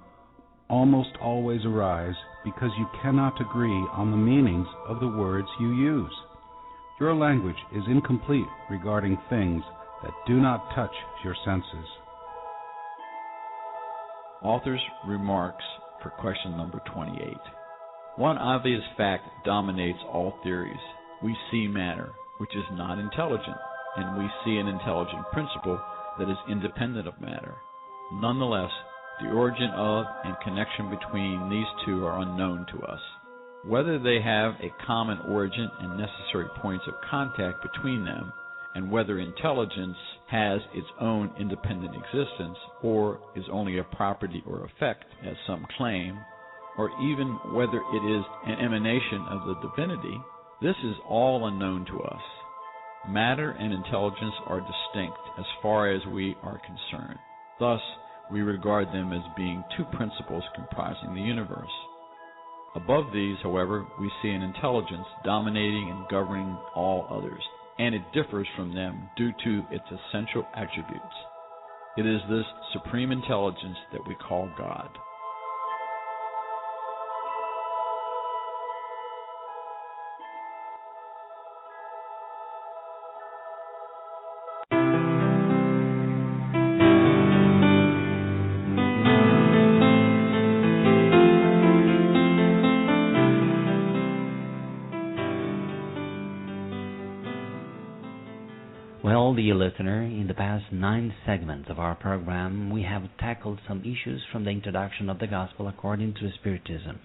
almost always arise because you cannot agree on the meanings of the words you use. Your language is incomplete regarding things that do not touch your senses. Author's remarks for question number 28. One obvious fact dominates all theories. we see matter, which is not intelligent, and we see an intelligent principle that is independent of matter. Nonetheless, the origin of and connection between these two are unknown to us. Whether they have a common origin and necessary points of contact between them, and whether intelligence has its own independent existence or is only a property or effect, as some claim, or even whether it is an emanation of the divinity, this is all unknown to us. Matter and intelligence are distinct as far as we are concerned. Thus, we regard them as being two principles comprising the universe. Above these, however, we see an intelligence dominating and governing all others, and it differs from them due to its essential attributes. It is this supreme intelligence that we call God. Well, dear listener, in the past 9 segments of our program, we have tackled some issues from the introduction of the Gospel according to Spiritism.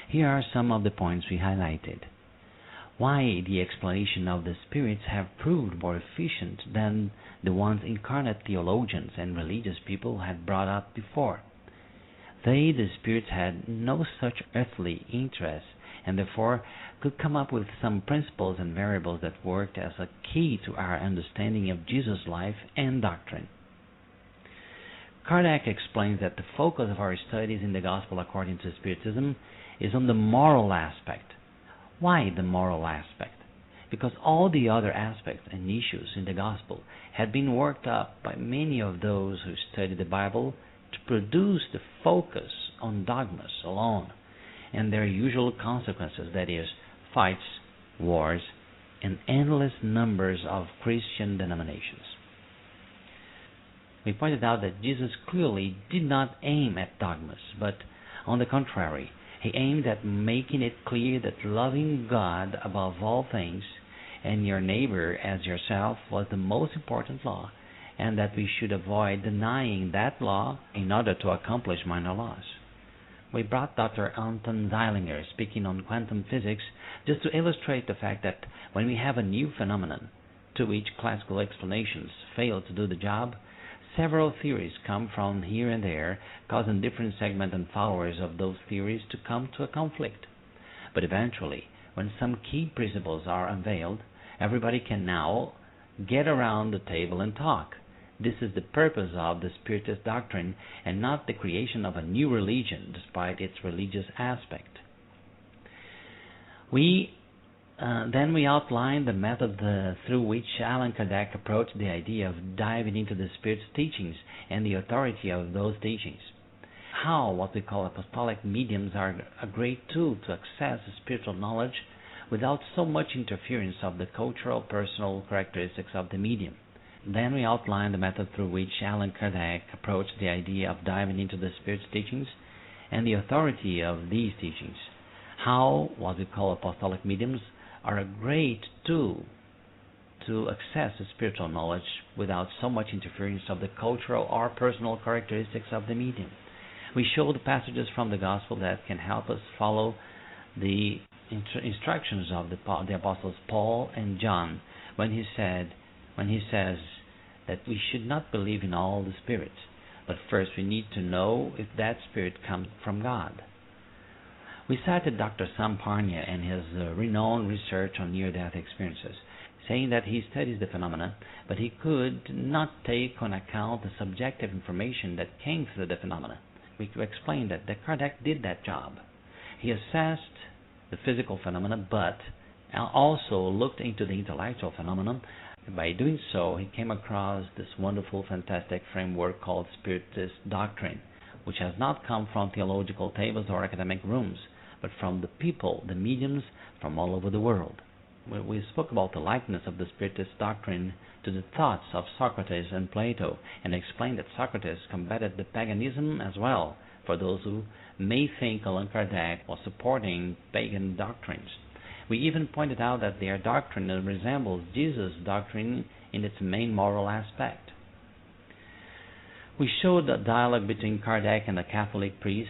Here are some of the points we highlighted. Why the explanation of the spirits have proved more efficient than the ones incarnate theologians and religious people had brought up before. They, the spirits, had no such earthly interest, and therefore could come up with some principles and variables that worked as a key to our understanding of Jesus' life and doctrine. Kardec explains that the focus of our studies in the Gospel according to Spiritism is on the moral aspect. Why the moral aspect? Because all the other aspects and issues in the Gospel had been worked up by many of those who study the Bible to produce the focus on dogmas alone and their usual consequences, that is, fights, wars, and endless numbers of Christian denominations. We pointed out that Jesus clearly did not aim at dogmas, but on the contrary, he aimed at making it clear that loving God above all things and your neighbor as yourself was the most important law, and that we should avoid denying that law in order to accomplish minor laws. We brought Dr. Anton Zeilinger speaking on quantum physics just to illustrate the fact that when we have a new phenomenon to which classical explanations fail to do the job, several theories come from here and there, causing different segments and followers of those theories to come to a conflict. But eventually, when some key principles are unveiled, everybody can now get around the table and talk. This is the purpose of the Spiritist doctrine, and not the creation of a new religion, despite its religious aspect. Then we outlined the method through which Allan Kardec approached the idea of diving into the Spirit's teachings and the authority of those teachings. How what we call apostolic mediums are a great tool to access spiritual knowledge without so much interference of the cultural, personal characteristics of the medium. Then we outlined the method through which Allan Kardec approached the idea of diving into the Spirit's teachings and the authority of these teachings. How what we call apostolic mediums are a great tool to access the spiritual knowledge without so much interference of the cultural or personal characteristics of the medium. We showed passages from the Gospel that can help us follow the instructions of the apostles Paul and John when he says that we should not believe in all the spirits, but first we need to know if that spirit comes from God. We cited Dr. Sam Parnia and his renowned research on near-death experiences, saying that he studies the phenomena, but he could not take on account the subjective information that came through the phenomena. We explained that Kardec did that job. He assessed the physical phenomena, but also looked into the intellectual phenomenon. By doing so, he came across this wonderful, fantastic framework called Spiritist doctrine, which has not come from theological tables or academic rooms, but from the people, the mediums from all over the world. We spoke about the likeness of the Spiritist doctrine to the thoughts of Socrates and Plato, and explained that Socrates combated the paganism as well, for those who may think Allan Kardec was supporting pagan doctrines. We even pointed out that their doctrine resembles Jesus' doctrine in its main moral aspect. We showed a dialogue between Kardec and a Catholic priest.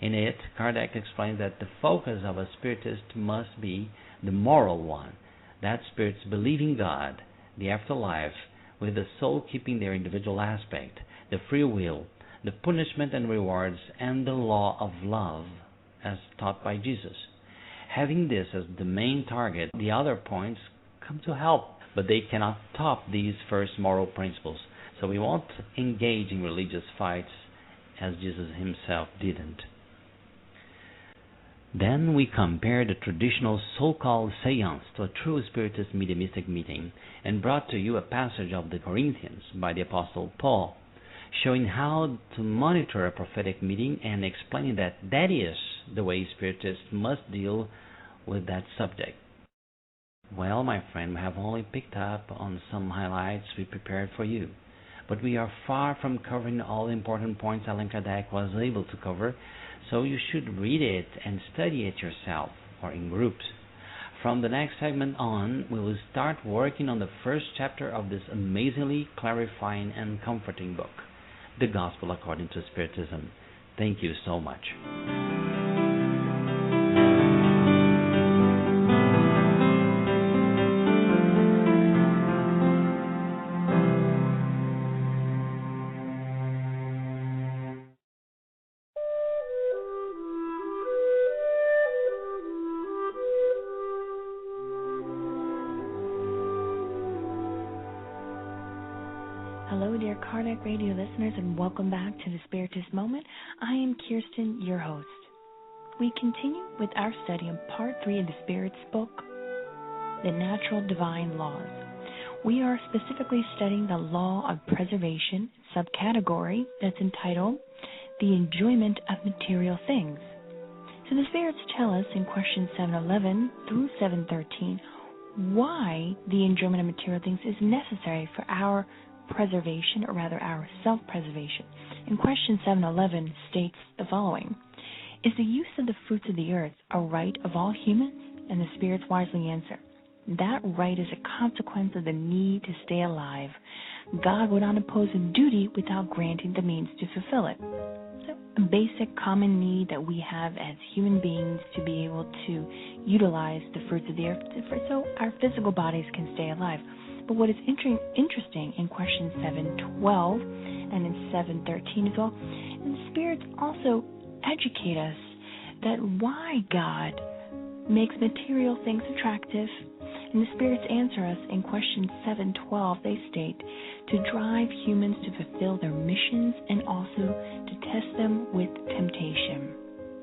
In it, Kardec explains that the focus of a spiritist must be the moral one, that spirits believing God, the afterlife, with the soul keeping their individual aspect, the free will, the punishment and rewards, and the law of love, as taught by Jesus. Having this as the main target, the other points come to help, but they cannot top these first moral principles. So we won't engage in religious fights as Jesus himself didn't. Then we compare the traditional so-called seance to a true spiritist mediumistic meeting and brought to you a passage of the Corinthians by the Apostle Paul, showing how to monitor a prophetic meeting and explaining that that is the way spiritists must deal with that subject. Well, my friend, we have only picked up on some highlights we prepared for you, but we are far from covering all the important points Allan Kardec was able to cover, so you should read it and study it yourself or in groups. From the next segment on, we will start working on the first chapter of this amazingly clarifying and comforting book, The Gospel According to Spiritism. Thank you so much. Hello, dear Kardec Radio listeners, and welcome back to the Spiritist Moment. I am Kirsten, your host. We continue with our study of Part 3 of the Spirit's book, The Natural Divine Laws. We are specifically studying the Law of Preservation subcategory that's entitled The Enjoyment of Material Things. So the Spirits tell us in questions 711 through 713 why the enjoyment of material things is necessary for our preservation, or rather our self-preservation. And question 711 states the following: is the use of the fruits of the earth a right of all humans? And the spirits wisely answer, that right is a consequence of the need to stay alive. God would not impose a duty without granting the means to fulfill it. So a basic common need that we have as human beings to be able to utilize the fruits of the earth so our physical bodies can stay alive. But what is interesting in question 712 and in 713 as well, and the spirits also educate us that why God makes material things attractive. And the spirits answer us in question 712. They state to drive humans to fulfill their missions and also to test them with temptation.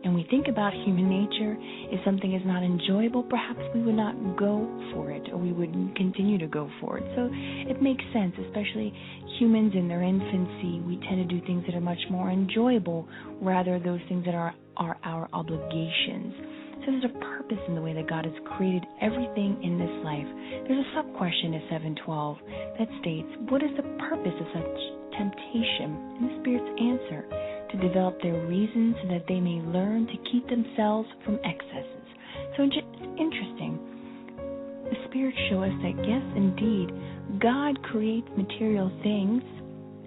And we think about human nature, if something is not enjoyable, perhaps we would not go for it, or we wouldn't continue to go for it. So it makes sense, especially humans in their infancy, we tend to do things that are much more enjoyable, rather those things that are our obligations. So there's a purpose in the way that God has created everything in this life. There's a sub-question in 712 that states, what is the purpose of such temptation? And the spirits answer, to develop their reasons so that they may learn to keep themselves from excesses. So it's interesting. The spirits show us that yes, indeed, God creates material things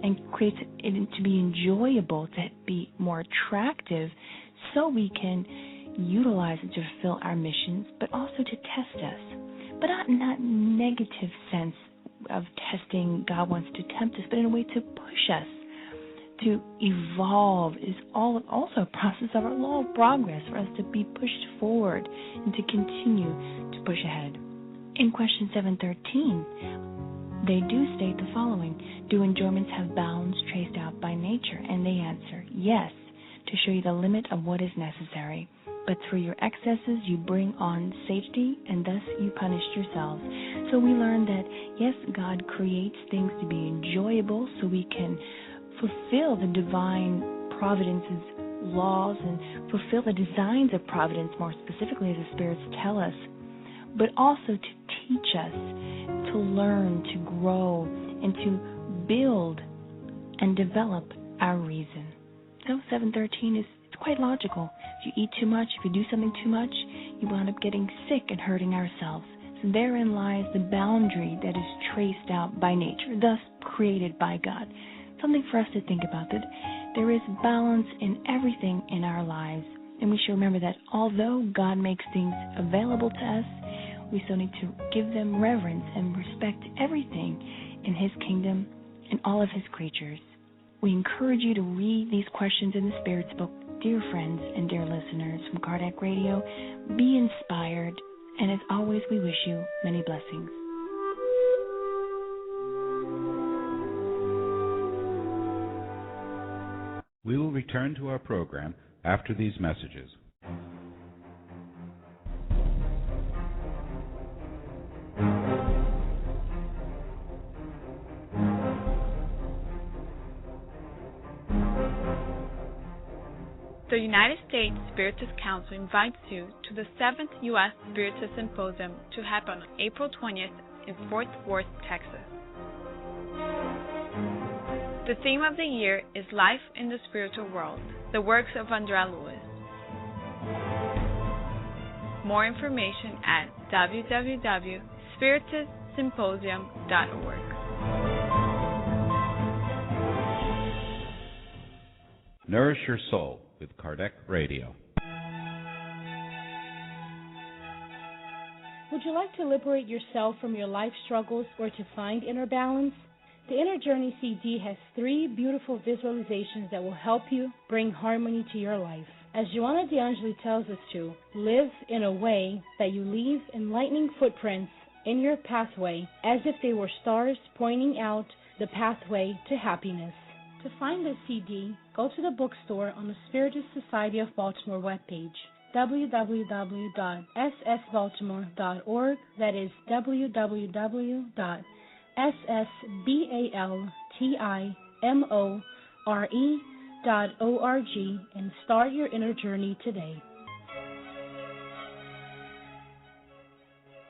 and creates it to be enjoyable, to be more attractive, so we can utilize it to fulfill our missions, but also to test us. But not in that negative sense of testing. God wants to tempt us, but in a way to push us to evolve. Is also a process of our law of progress for us to be pushed forward and to continue to push ahead. In question 713, they do state the following: do enjoyments have bounds traced out by nature? And they answer, yes, to show you the limit of what is necessary. But through your excesses you bring on safety, and thus you punish yourselves. So we learn that, yes, God creates things to be enjoyable so we can fulfill the divine providence's laws and fulfill the designs of providence, more specifically as the spirits tell us, but also to teach us, to learn, to grow, and to build and develop our reason. So 713 is quite logical. If you eat too much, if you do something too much, you wound up getting sick and hurting ourselves. So therein lies the boundary that is traced out by nature, thus created by God. Something for us to think about, that there is balance in everything in our lives. And we should remember that although God makes things available to us, we still need to give them reverence and respect everything in His kingdom and all of His creatures. We encourage you to read these questions in the Spirit's book, dear friends and dear listeners from Kardec Radio. Be inspired, and as always, we wish you many blessings. We will return to our program after these messages. The United States Spiritist Council invites you to the 7th U.S. Spiritist Symposium to happen on April 20th in Fort Worth, Texas. The theme of the year is Life in the Spiritual World, the works of Andrea Lewis. More information at www.spiritistsymposium.org. Nourish Your Soul with Kardec Radio. Would you like to liberate yourself from your life struggles or to find inner balance? The Inner Journey CD has 3 beautiful visualizations that will help you bring harmony to your life. As Joanna DeAngeli tells us to, live in a way that you leave enlightening footprints in your pathway as if they were stars pointing out the pathway to happiness. To find the CD, go to the bookstore on the Spiritist Society of Baltimore webpage, www.ssbaltimore.org. That is www.ssbaltimore.org, and start your inner journey today.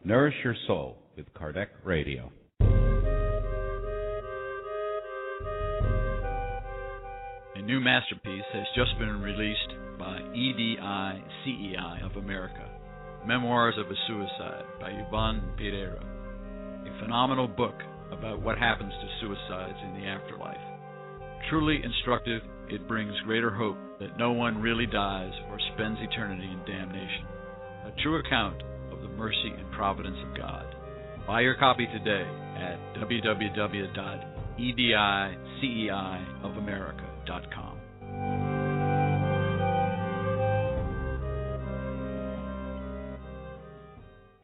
Nourish Your Soul with Kardec Radio. A new masterpiece has just been released by EDI-CEI of America, Memoirs of a Suicide by Yvonne Pereira, a phenomenal book about what happens to suicides in the afterlife. Truly instructive, it brings greater hope that no one really dies or spends eternity in damnation. A true account of the mercy and providence of God. Buy your copy today at www.ediceiofamerica.com.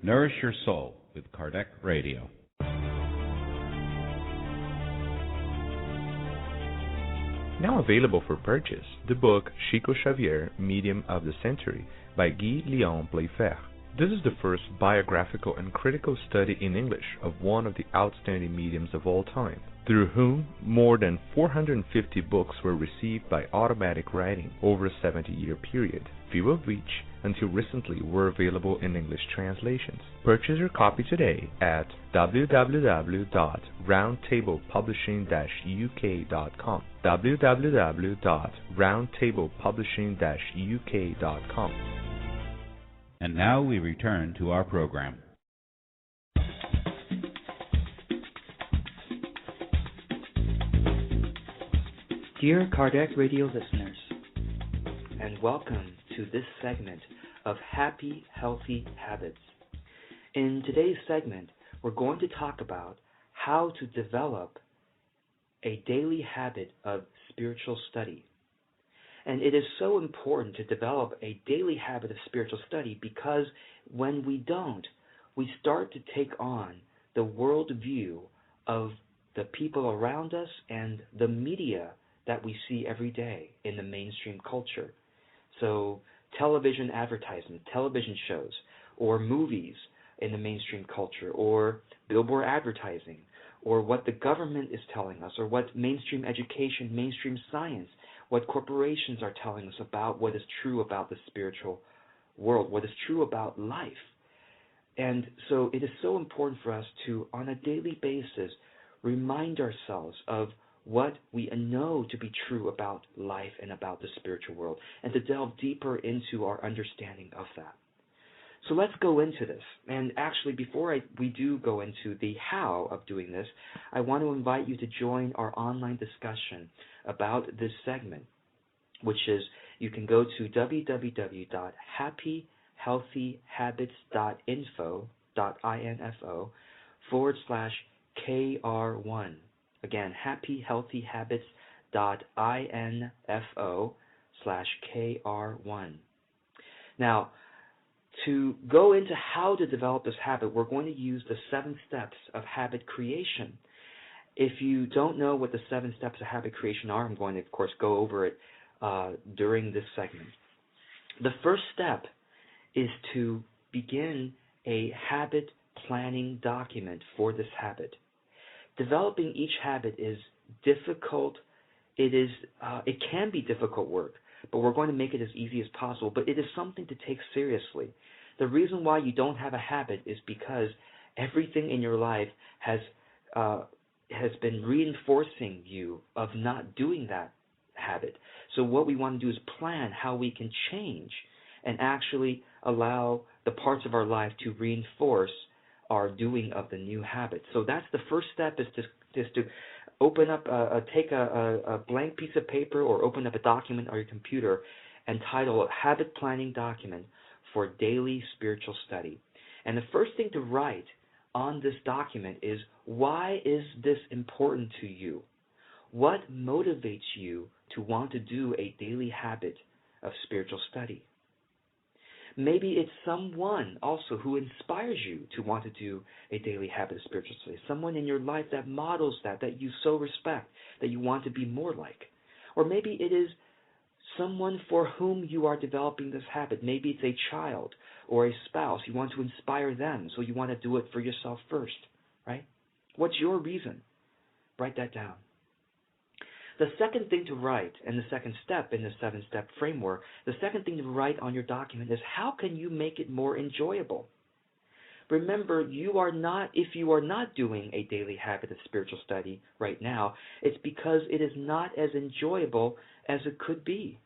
Nourish Your Soul with Kardec Radio. Now available for purchase, the book Chico Xavier, Medium of the Century by Guy Léon Playfair. This is the first biographical and critical study in English of one of the outstanding mediums of all time, through whom more than 450 books were received by automatic writing over a 70-year period, few of which, until recently, were available in English translations. Purchase your copy today at www.roundtablepublishing-uk.com. www.roundtablepublishing-uk.com. And now we return to our program. Dear Kardec Radio listeners, and welcome to this segment of Happy, Healthy Habits. In today's segment, we're going to talk about how to develop a daily habit of spiritual study. And it is so important to develop a daily habit of spiritual study because when we don't, we start to take on the worldview of the people around us and the media that we see every day in the mainstream culture. So television advertisements, television shows, or movies in the mainstream culture, or billboard advertising, or what the government is telling us, or what mainstream education, mainstream science, what corporations are telling us about what is true about the spiritual world, what is true about life. And so it is so important for us to, on a daily basis, remind ourselves of what we know to be true about life and about the spiritual world, and to delve deeper into our understanding of that. So let's go into this. And actually, before we do go into the how of doing this, I want to invite you to join our online discussion about this segment, which is you can go to www.happyhealthyhabits.info/KR1. Again, happyhealthyhabits.info/KR1. Now, to go into how to develop this habit, we're going to use the 7 steps of habit creation. If you don't know what the 7 steps of habit creation are, I'm going to, of course, go over it during this segment. The first step is to begin a habit planning document for this habit. Developing each habit is difficult. It can be difficult work, but we're going to make it as easy as possible. But it is something to take seriously. The reason why you don't have a habit is because everything in your life has been reinforcing you of not doing that habit. So what we want to do is plan how we can change and actually allow the parts of our life to reinforce our doing of the new habit. So that's the first step, is to open up, take a blank piece of paper or open up a document on your computer and title it Habit Planning Document for Daily Spiritual Study. And the first thing to write on this document is, why is this important to you? What motivates you to want to do a daily habit of spiritual study? Maybe it's someone also who inspires you to want to do a daily habit of spiritual study. Someone in your life that models that you so respect, that you want to be more like. Or maybe it is someone for whom you are developing this habit. Maybe it's a child or a spouse. You want to inspire them, so you want to do it for yourself first, right? What's your reason? Write that down. The second thing to write, and the second step in the 7-step framework, the second thing to write on your document is, how can you make it more enjoyable? Remember, if you are not doing a daily habit of spiritual study right now, it's because it is not as enjoyable as it could be.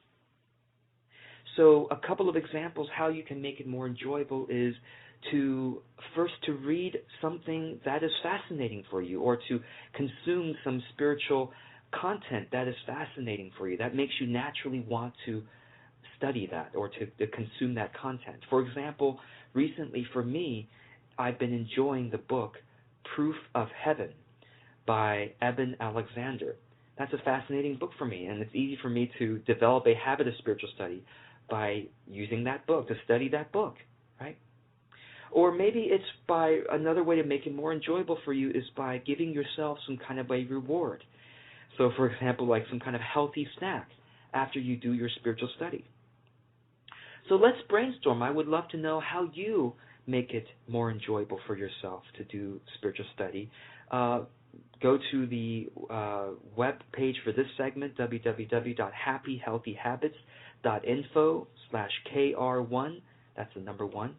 So a couple of examples how you can make it more enjoyable is to read something that is fascinating for you, or to consume some spiritual content that is fascinating for you, that makes you naturally want to study that or to consume that content. For example, recently for me, I've been enjoying the book Proof of Heaven by Eben Alexander. That's a fascinating book for me, and it's easy for me to develop a habit of spiritual study by using that book, to study that book, right? Or maybe it's by another way to make it more enjoyable for you is by giving yourself some kind of a reward. So, for example, like some kind of healthy snack after you do your spiritual study. So let's brainstorm. I would love to know how you make it more enjoyable for yourself to do spiritual study. Go to the web page for this segment, www.happyhealthyhabits.info/KR1. That's the number 1.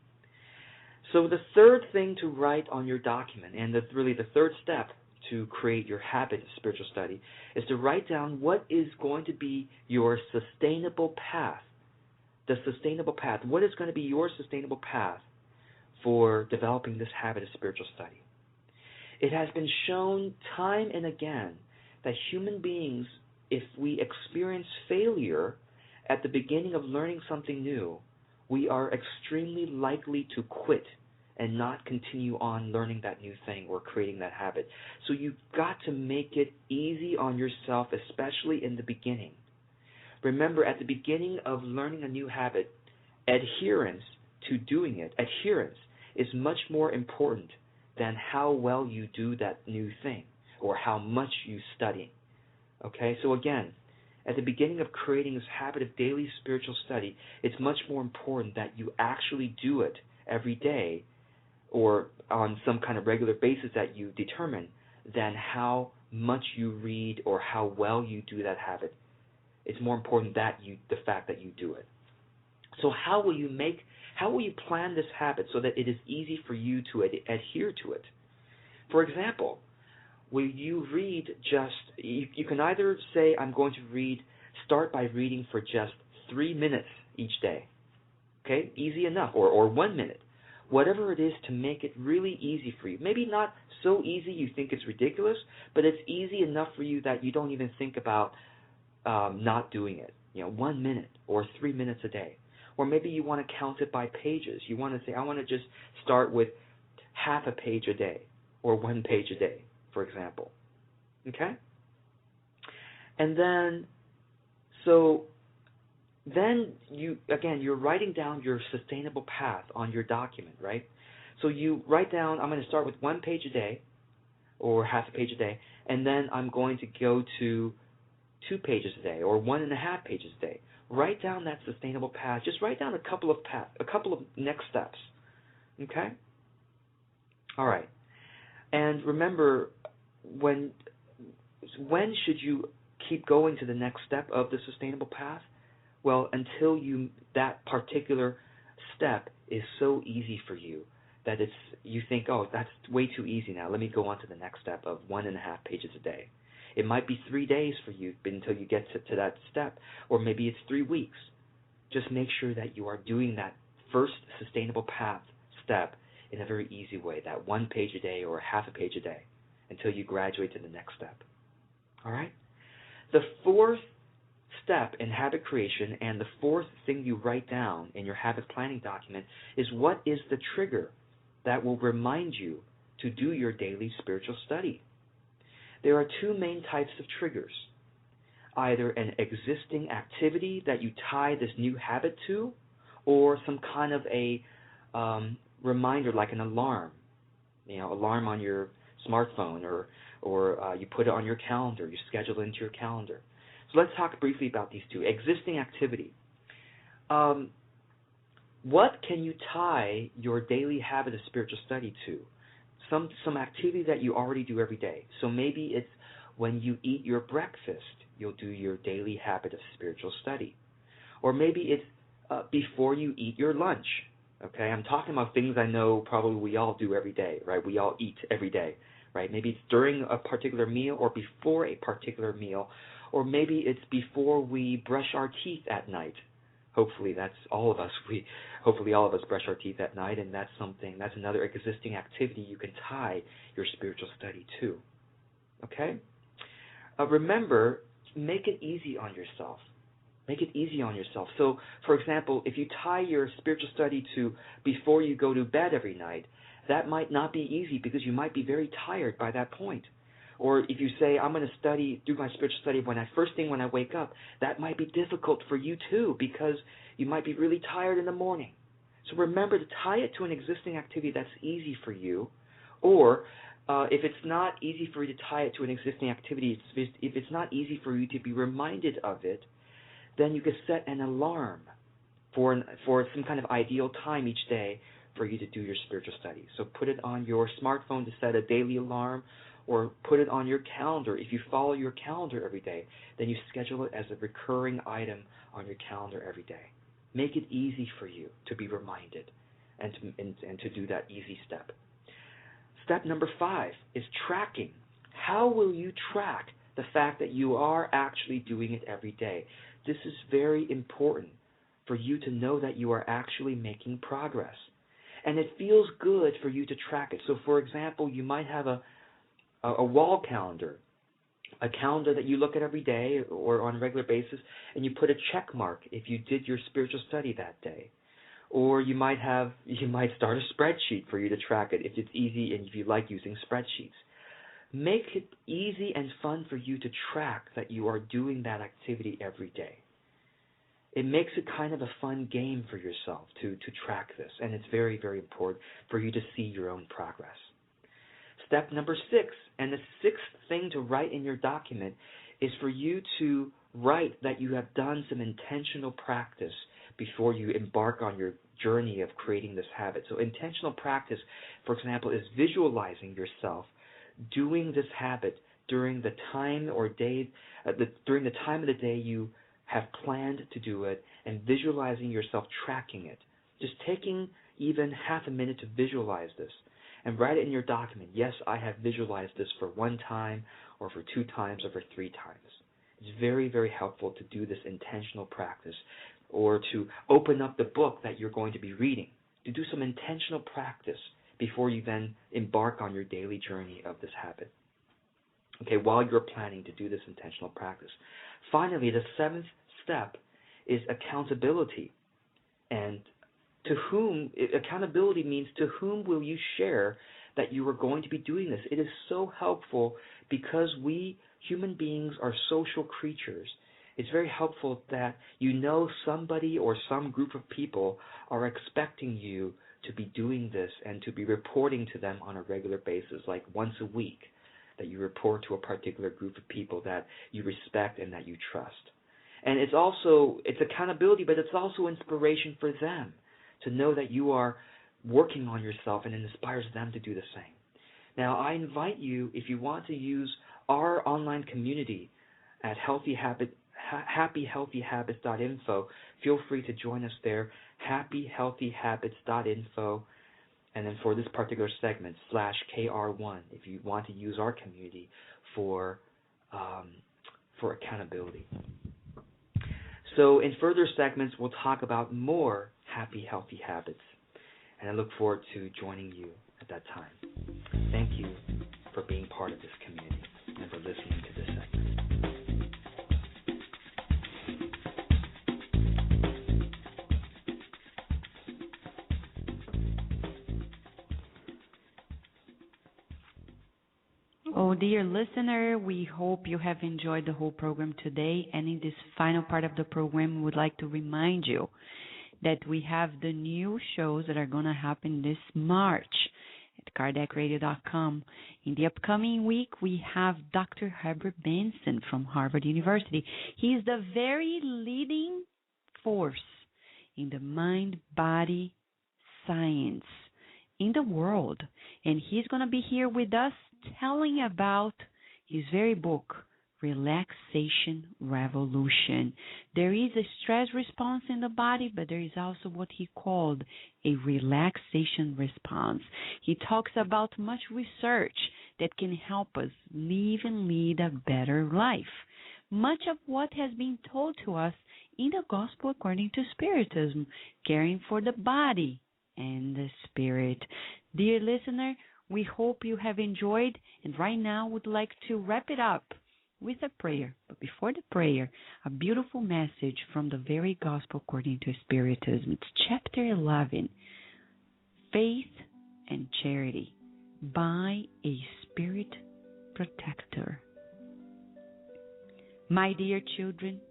So the third thing to write on your document, and really the third step to create your habit of spiritual study, is to write down what is going to be your sustainable path. The sustainable path. What is going to be your sustainable path for developing this habit of spiritual study? It has been shown time and again that human beings, if we experience failure at the beginning of learning something new, we are extremely likely to quit and not continue on learning that new thing or creating that habit. So you've got to make it easy on yourself, especially in the beginning. Remember, at the beginning of learning a new habit, adherence to doing it, adherence is much more important than how well you do that new thing or how much you study. Okay, so again, at the beginning of creating this habit of daily spiritual study, it's much more important that you actually do it every day or on some kind of regular basis that you determine than how much you read or how well you do that habit. It's more important the fact that you do it. So how will you plan this habit so that it is easy for you to adhere to it? For example, will you read you can either say, I'm going to start by reading for just 3 minutes each day. Okay, easy enough, or 1 minute. whatever it is to make it really easy for you. Maybe not so easy you think it's ridiculous, but it's easy enough for you that you don't even think about not doing it. 1 minute or 3 minutes a day. Or maybe you want to count it by pages. You want to say, I want to just start with half a page a day or 1 page a day, for example. Okay? And then, you're writing down your sustainable path on your document, right? So you write down, I'm going to start with 1 page a day or half a page a day, and then I'm going to go to 2 pages a day or 1.5 pages a day. Write down that sustainable path. Just write down a couple of next steps. Okay? All right. And remember, when should you keep going to the next step of the sustainable path? Well, until that particular step is so easy for you that you think, oh, that's way too easy now. Let me go on to the next step of 1.5 pages a day. It might be 3 days for you until you get to that step, or maybe it's 3 weeks. Just make sure that you are doing that first sustainable path step in a very easy way, that 1 page a day or half a page a day, until you graduate to the next step. All right? The fourth step in habit creation and the fourth thing you write down in your habit planning document is what is the trigger that will remind you to do your daily spiritual study. There are 2 main types of triggers. Either an existing activity that you tie this new habit to, or some kind of a reminder like an alarm. Alarm on your smartphone, or you put it on your calendar, you schedule it into your calendar. So let's talk briefly about these 2. Existing activity. What can you tie your daily habit of spiritual study to? Some activity that you already do every day. So maybe it's when you eat your breakfast, you'll do your daily habit of spiritual study. Or maybe it's before you eat your lunch. Okay, I'm talking about things I know probably we all do every day, right? We all eat every day, right? Maybe it's during a particular meal or before a particular meal, or maybe it's before we brush our teeth at night. Hopefully that's all of us. Hopefully all of us brush our teeth at night, and that's another existing activity you can tie your spiritual study to. Okay? Remember, make it easy on yourself. Make it easy on yourself. So, for example, if you tie your spiritual study to before you go to bed every night, that might not be easy because you might be very tired by that point. Or if you say, I'm going to do my spiritual study first thing when I wake up, that might be difficult for you too because you might be really tired in the morning. So remember to tie it to an existing activity that's easy for you, or if it's not easy for you to tie it to an existing activity, if it's not easy for you to be reminded of it, then you could set an alarm for some kind of ideal time each day for you to do your spiritual study. So put it on your smartphone to set a daily alarm, or put it on your calendar. If you follow your calendar every day, then you schedule it as a recurring item on your calendar every day. Make it easy for you to be reminded and to do that easy step. Step number 5 is tracking. How will you track the fact that you are actually doing it every day? This is very important for you to know that you are actually making progress. And it feels good for you to track it. So, for example, you might have a wall calendar, a calendar that you look at every day or on a regular basis, and you put a check mark if you did your spiritual study that day. Or you might start a spreadsheet for you to track it if it's easy and if you like using spreadsheets. Make it easy and fun for you to track that you are doing that activity every day. It makes it kind of a fun game for yourself to track this, and it's very, very important for you to see your own progress. Step number 6, and the 6th thing to write in your document, is for you to write that you have done some intentional practice before you embark on your journey of creating this habit. So intentional practice, for example, is visualizing yourself doing this habit during the time or day, during the time of the day you have planned to do it, and visualizing yourself tracking it. Just taking even half a minute to visualize this and write it in your document. Yes, I have visualized this for 1 time or for 2 times or for 3 times. It's very, very helpful to do this intentional practice, or to open up the book that you're going to be reading. to do some intentional practice before you then embark on your daily journey of this habit. Okay, while you're planning to do this intentional practice. Finally, the seventh step is accountability. And accountability means to whom will you share that you are going to be doing this. It is so helpful because we human beings are social creatures. It's very helpful that you know somebody or some group of people are expecting you to be doing this and to be reporting to them on a regular basis, like once a week, that you report to a particular group of people that you respect and that you trust. And it's accountability, but it's also inspiration for them to know that you are working on yourself, and it inspires them to do the same. Now, I invite you, if you want to use our online community at happyhealthyhabits.info, feel free to join us there, happyhealthyhabits.info, and then for this particular segment, /KR1, if you want to use our community for accountability. So in further segments, we'll talk about more happy, healthy habits, and I look forward to joining you at that time. Thank you for being part of this community and for listening to this segment. Oh, dear listener, we hope you have enjoyed the whole program today. And in this final part of the program, we would like to remind you that we have the new shows that are going to happen this March at KardecRadio.com. In the upcoming week, we have Dr. Herbert Benson from Harvard University. He is the very leading force in the mind-body science in the world. And he's going to be here with us telling about his very book, Relaxation Revolution. There is a stress response in the body, but there is also what he called a relaxation response. He talks about much research that can help us live and lead a better life. Much of what has been told to us in the Gospel according to Spiritism, caring for the body and the spirit. Dear listener, we hope you have enjoyed, and right now would like to wrap it up with a prayer. But before the prayer, a beautiful message from the very Gospel according to Spiritism. It's chapter 11, Faith and Charity, by a Spirit Protector. My dear children,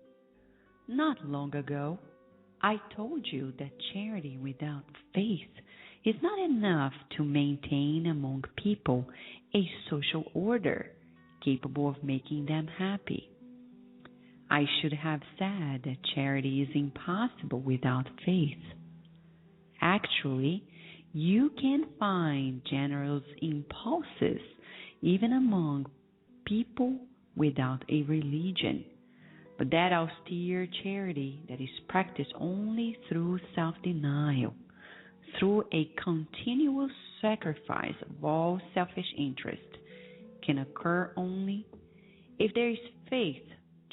not long ago, I told you that charity without faith is not enough to maintain among people a social order capable of making them happy. I should have said that charity is impossible without faith. Actually, you can find generous impulses even among people without a religion, but that austere charity that is practiced only through self-denial, through a continuous sacrifice of all selfish interest, can occur only if there is faith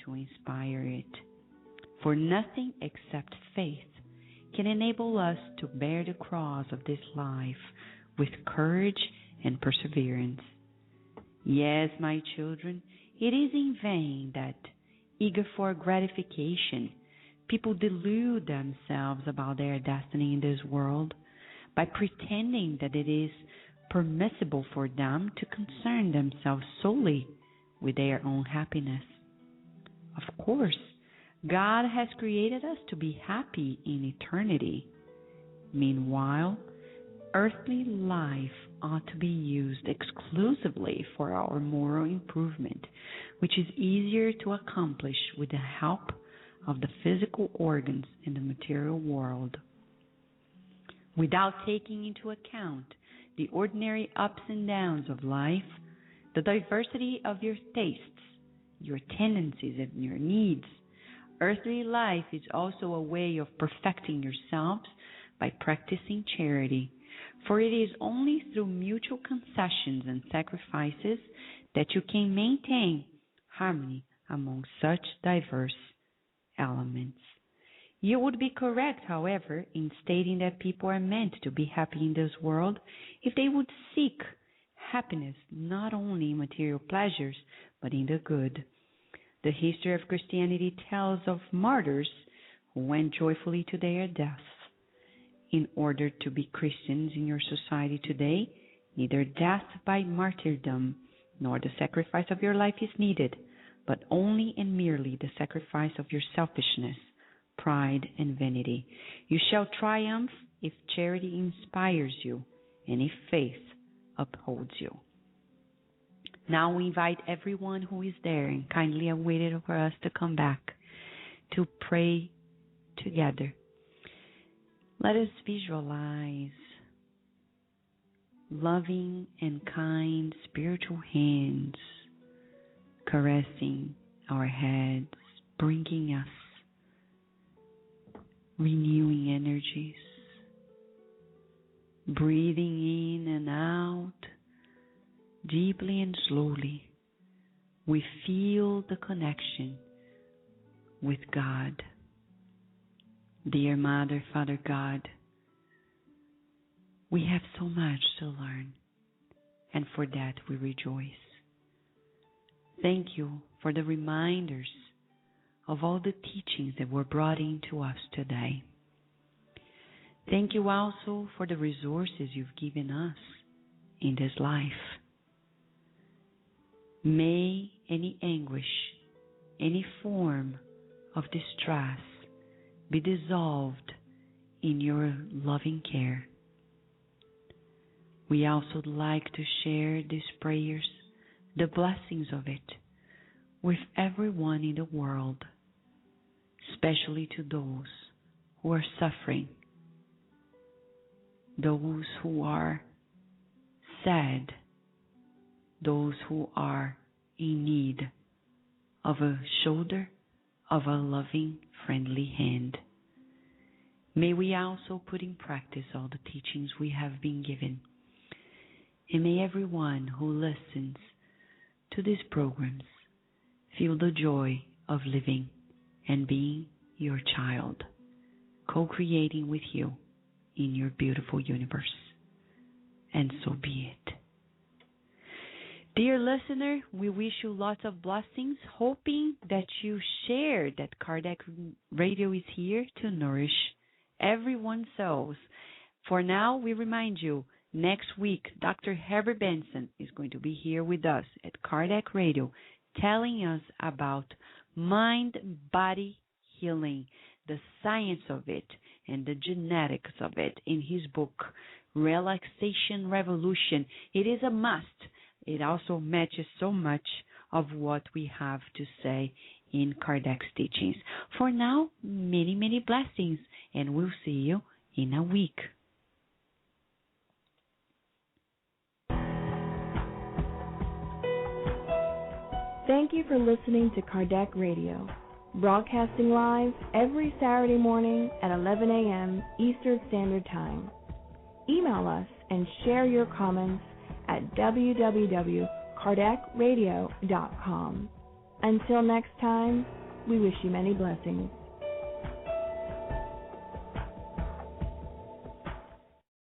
to inspire it. For nothing except faith can enable us to bear the cross of this life with courage and perseverance. Yes, my children, it is in vain that, eager for gratification, people delude themselves about their destiny in this world by pretending that it is permissible for them to concern themselves solely with their own happiness. Of course, God has created us to be happy in eternity. Meanwhile, earthly life ought to be used exclusively for our moral improvement, which is easier to accomplish with the help of the physical organs in the material world. Without taking into account the ordinary ups and downs of life, the diversity of your tastes, your tendencies, and your needs, earthly life is also a way of perfecting yourselves by practicing charity, for it is only through mutual concessions and sacrifices that you can maintain harmony among such diverse elements. You would be correct, however, in stating that people are meant to be happy in this world if they would seek happiness not only in material pleasures, but in the good. The history of Christianity tells of martyrs who went joyfully to their deaths. In order to be Christians in your society today, neither death by martyrdom nor the sacrifice of your life is needed, but only and merely the sacrifice of your selfishness, pride, and vanity. You shall triumph if charity inspires you and if faith upholds you. Now we invite everyone who is there and kindly awaited for us to come back to pray together. Let us visualize loving and kind spiritual hands caressing our heads, bringing us renewing energies, breathing in and out, deeply and slowly. We feel the connection with God. Dear Mother, Father God, we have so much to learn, and for that we rejoice. Thank you for the reminders of all the teachings that were brought into us today. Thank you also for the resources you've given us in this life. May any anguish, any form of distress be dissolved in your loving care. We also like to share these prayers, the blessings of it, with everyone in the world, especially to those who are suffering, those who are sad, those who are in need of a shoulder, of a loving, friendly hand. May we also put in practice all the teachings we have been given. And may everyone who listens to these programs feel the joy of living and being your child, co-creating with you in your beautiful universe. And so be it. Dear listener, we wish you lots of blessings, hoping that you share that Kardec Radio is here to nourish everyone's souls. For now, we remind you, next week, Dr. Herbert Benson is going to be here with us at Kardec Radio, telling us about mind-body healing, the science of it, and the genetics of it in his book, Relaxation Revolution. It is a must. It also matches so much of what we have to say in Kardec's teachings. For now, many, many blessings, and we'll see you in a week. Thank you for listening to Kardec Radio, broadcasting live every Saturday morning at 11 a.m. Eastern Standard Time. Email us and share your comments at www.kardecradio.com. Until next time, we wish you many blessings.